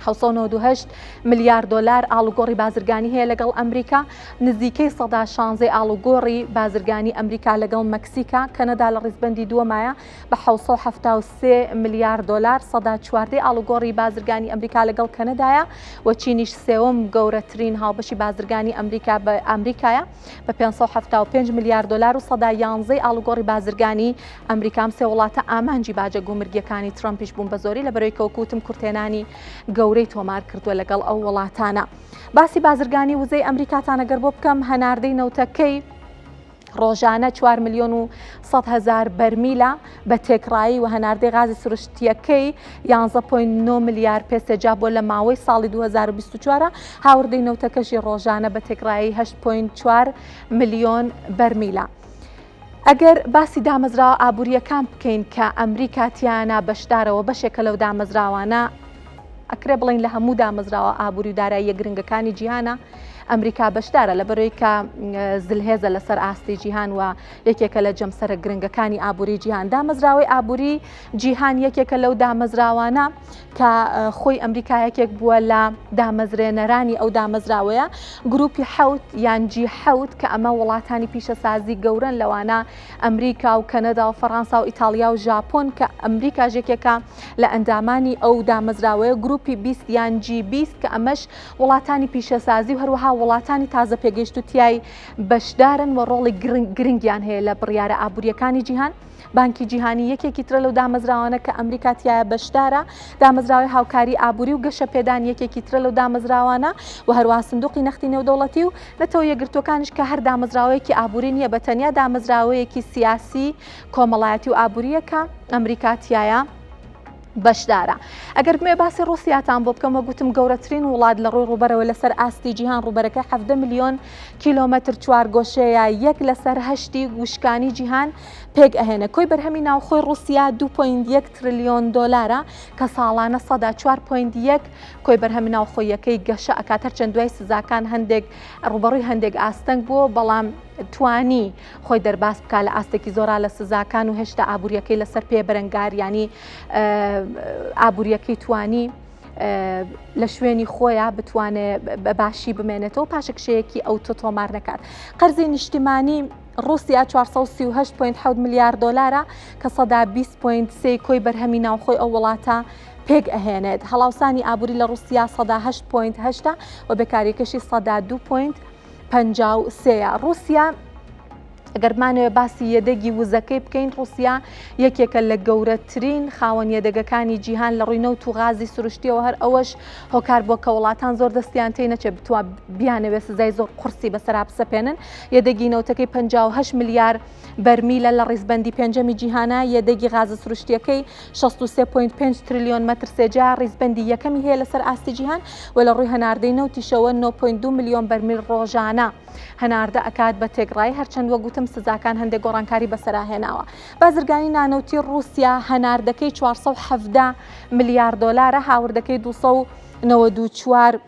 798 ملیار دلار ئاڵوگۆڕی بازرگانی هەیە لەگەڵ ئەمریکا، نزیکەی 16 ئاڵوگۆڕی بازرگانی ئەمریکا لەگەڵ مەکسیکا. کەنەدا لە ڕیزبەندی دووەمایە بە 773 ملیار دلار، 14 ئاڵوگۆڕی بازرگانی ئەمریکا لەگەڵ کەنەدایە و چینیش سێوەم گەورەترین هاوبەشی بازرگانی ئەمریکا بە ئەمریکایە بە 575 ملیار دلار و 111 ئاڵوگۆڕی بازرگانی ئەمریکام. سێ وڵاتە ئامانجی باجە گومرگیەکانی ترامپیش بوون بە زۆری لەبەرەوەی کەوتم کورتێنانی گەورەی تۆمار کردووە لەگەڵ ئەو وڵاتانە. باسی بازرگانی وزەی ئەمریکاتان ئەگەر بۆ بکەم، هەناردەی نەوتەکەی ڕۆژانە 4 ملیۆن و 100 هزار بەرمیلە بە تێکڕایی و هەناردەی غازی سروشتیەکەی 11.9 ملیار پێسەجا بۆ لە ماوەی ساڵی 2024 هاوردەی نەوتەکەشی ڕۆژانە بە تێکڕایی 8.4 ملیۆن بەرمیلە. ئەگەر باسی دامەزراوە ئابوووریەکان بکەین کە ئەمریکاتیانە بەشدارەوە بەشێکە لەو دامەزراوانە، ئەکرێ بڵین لە هەموو دامەزراوە ئابووری و داراییە گرنگەکانی جیهانە ئەمریکا بەشدارە، لەبەرەوەی کە زلهێزە لەسەر ئاستی جیهان و یەکێکە لە جەمسەرە گرنگەکانی ئابووری جیهان. دامەزراوەی ئابووری جیهان یەکێکە لەو دامەزراوانە کە خۆی ئەمریکا یەکێک بووە لە دامەزرێنەرانی ئەو دامەزراوەیە. گروپی حەوت یان جی حەوت کە ئەمە وڵاتانی پیشەسازی گەورن لەوانە ئەمریکا و کەنەدا و فەڕەنسا و ئیتالیا و ژاپۆن کە ئەمریکا یەکێکە لە ئەندامانی ئەو دامەزراوەیە. گروپی 20 یان جی 20 کە ئەمەش وڵاتانی پیشەسازی و هەروەها وڵاتانی تازە پێگەیشت و تیای بەشدارن و ڕۆڵی گرنگیان هەیە لە بڕیارە ئابوووریەکانی جیهان. بانکی جیهانی یەکێکی ترە لەو دامەزراوانە کە ئەمریکا تایە بەشدارە. دامەزراوەی هاوکاری ئابووری و گەشە پێدان یەکێکی ترە لەو دامەزراوانە و هەروەها سندوقی نەختی نێودەوڵەتی و نەتەوە یەکگرتوەکانیش کە هەر دامەزراوەیەکی ئابووری نییە، بە تەنیا دامەزراوەیەکی سیاسی کۆمەڵایەتی و ئابووریەکە ئەمریکا تایە بەشدارە. ئەگەر بمێ باسی ڕوسیاتان بۆ بکەمە، گوتم گەورەترین وڵات لە ڕووی ڕووبەرەوە لەسەر ئاستی جیهان، ڕووبەرەکە 7 ملیۆن کیلۆمەتر چوارگۆشەیە، 1 لەسەر 8 وشکانی جیهان پێک ئەهێنە. کۆی بەرهەمی ناوخۆی رووسیا 2.1 تریلیۆن دۆلارە کە ساڵانە سەدا 4.1 کۆی بەرهەمی ناوخۆیەکەی گەشە ئەکات. هەرچەند دوای سزاکان هەندێک ڕوبەڕووی هەندێک ئاستەنگ بووە، بەڵام توانی خۆی دەرباس بکات لە ئاستێکی زۆرا لە سزاکان و هێشتا ئابوووریەکەی لەسەر پێبەرەنگار، ینی ئابوووریەکەی توانی لە شوێنی خۆیان بتوانێت بە باشی بمێنێتەوە پاشەکشەیەکی ئەو تۆمار نەکات. قەرزی نیشتیمانی رووسیا 438.7 ملیار دلارە کە 120.3 کۆی بەرهەمی ناوخۆی ئەو وڵاتە پێک ئەهێنێت. هەڵاوسانی ئابووری لە رووسیا 108.8 و بێکاریەکەشی 102.53. رووسیا ئەگەرمانەوە باسی یەدەگی وزەکەی بکەین، رووسیا یەکێکە لە گەورەترین خاوەن یەدەگەکانی جیهان لە ڕووی نەوت و غازی سروشتیەوە. هەر ئەوەش هۆکار بۆ کە وڵاتان زۆر دەستیان تێی نەچێت بتوان بیانەوێت سزای زۆر قورسی بەسەرا بسەپێنن. یەدەگی نەوتەکەی 58 ملیار بەرمیلە لە ڕیزبەندی پێنجەمی جیهانە. یەدەگی غازە سروشتیەکەی 63.5 تریلیۆن مەتر سێجا ڕیزبەندی یەکەمی هەیە لەسەر ئاستی جیهان و لە ڕووی هەناردەی نەوتیشەوە 9.2 ملیۆن بەرمیل ڕۆژانە هەناردە ئەکات بە تێکڕای، هەرچەند وەگوتم سزاکان هەندێک گۆڕانکاری بەسەراهێناوە. بازرگانی نانەوتی رووسیا هەناردەکەی 417 ملیار دلارە، هاوردەکەی 294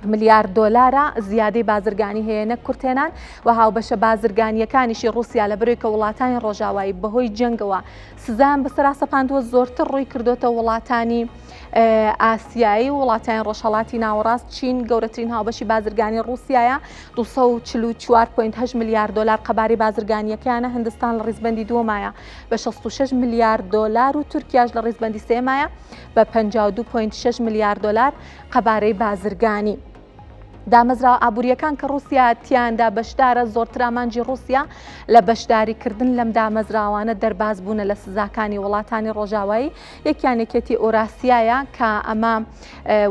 ملیار دلارە، زیادەی بازرگانی هەیە نەک کورتێنان و هاوبەشە بازرگانیەکانیشی رووسیا لە بەرەوەی کە وڵاتانی ڕۆژاوایی بەهۆی جەنگەوە سزان بەسەرا سەپاندووە زۆرتر ڕووی کردوتە وڵاتانی ئاسیایی و وڵاتانی ڕۆژهەڵاتی ناوەڕاست. چین گەورەترین هاوبەشی بازرگانی رووسایە 244.8 ملیار دلار قەباری بازرگانیەکانە. هندستان لە ڕیزبەندی دووەمایە بە 66 ملیار دلار و تورکیاش لە ڕیزبەندی سێمایە بە 52.6 ملیار دلار قەبارەی بازرگانی. دامەزراوە ئابوووریەکان کە رووسیا تیاندا بەشدارە، زۆرتر ئامانجی رووسیا لە بەشداریکردن لەم دامەزراوانە دەرباز بوونە لە سزاکانی وڵاتانی ڕۆژاوایی. یەکیانێکێتی ئۆراسیایە کە ئەمە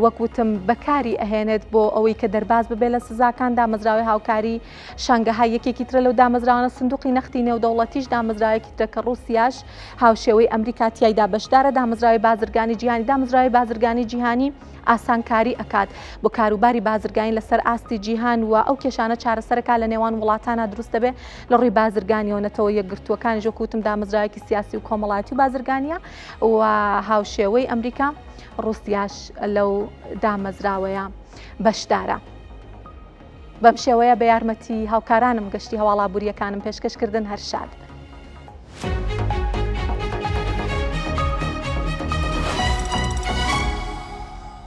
وەکوتم بەکاری ئەهێنێت بۆ ئەوەی کە دەرباز ببێت لە سزاکان. دامەزراوی هاوکاری شانگەهای یەکێکی ترە لەو دامەزراوانە. سندوقی نەختی نێودەوڵەتیش دامەزراوەیەکی ترە کە رووسیاش هاوشێوەی ئەمریکا تیایدا بەشدارە. دامەزراوی بازرگانی جیهانی، دامەزراوی بازرگانی جیهانی ئاسانکاری ئەکات بۆ کاروباری بازرگانی لەسەر ئاستی جیهان و ئەو کێشانە چارەسەرەکە لە نێوان وڵاتانە دروستە بێ لە ڕووی بازرگانیەوەنەتەوە یەکگرتووەکانی ژۆکوتم دامەزراوەیەکی سیاسی و کۆمەڵاتی و بازرگانیە و هاوشێوەی ئەمریکا رووسیاش لەو دامەزراوەیە بەشدارە. بەم شێوەیە بە یارمەتی هاوکارانم گەشتی هەواڵ ئابوووریەکانم پێشکەشکردن هەر شاد.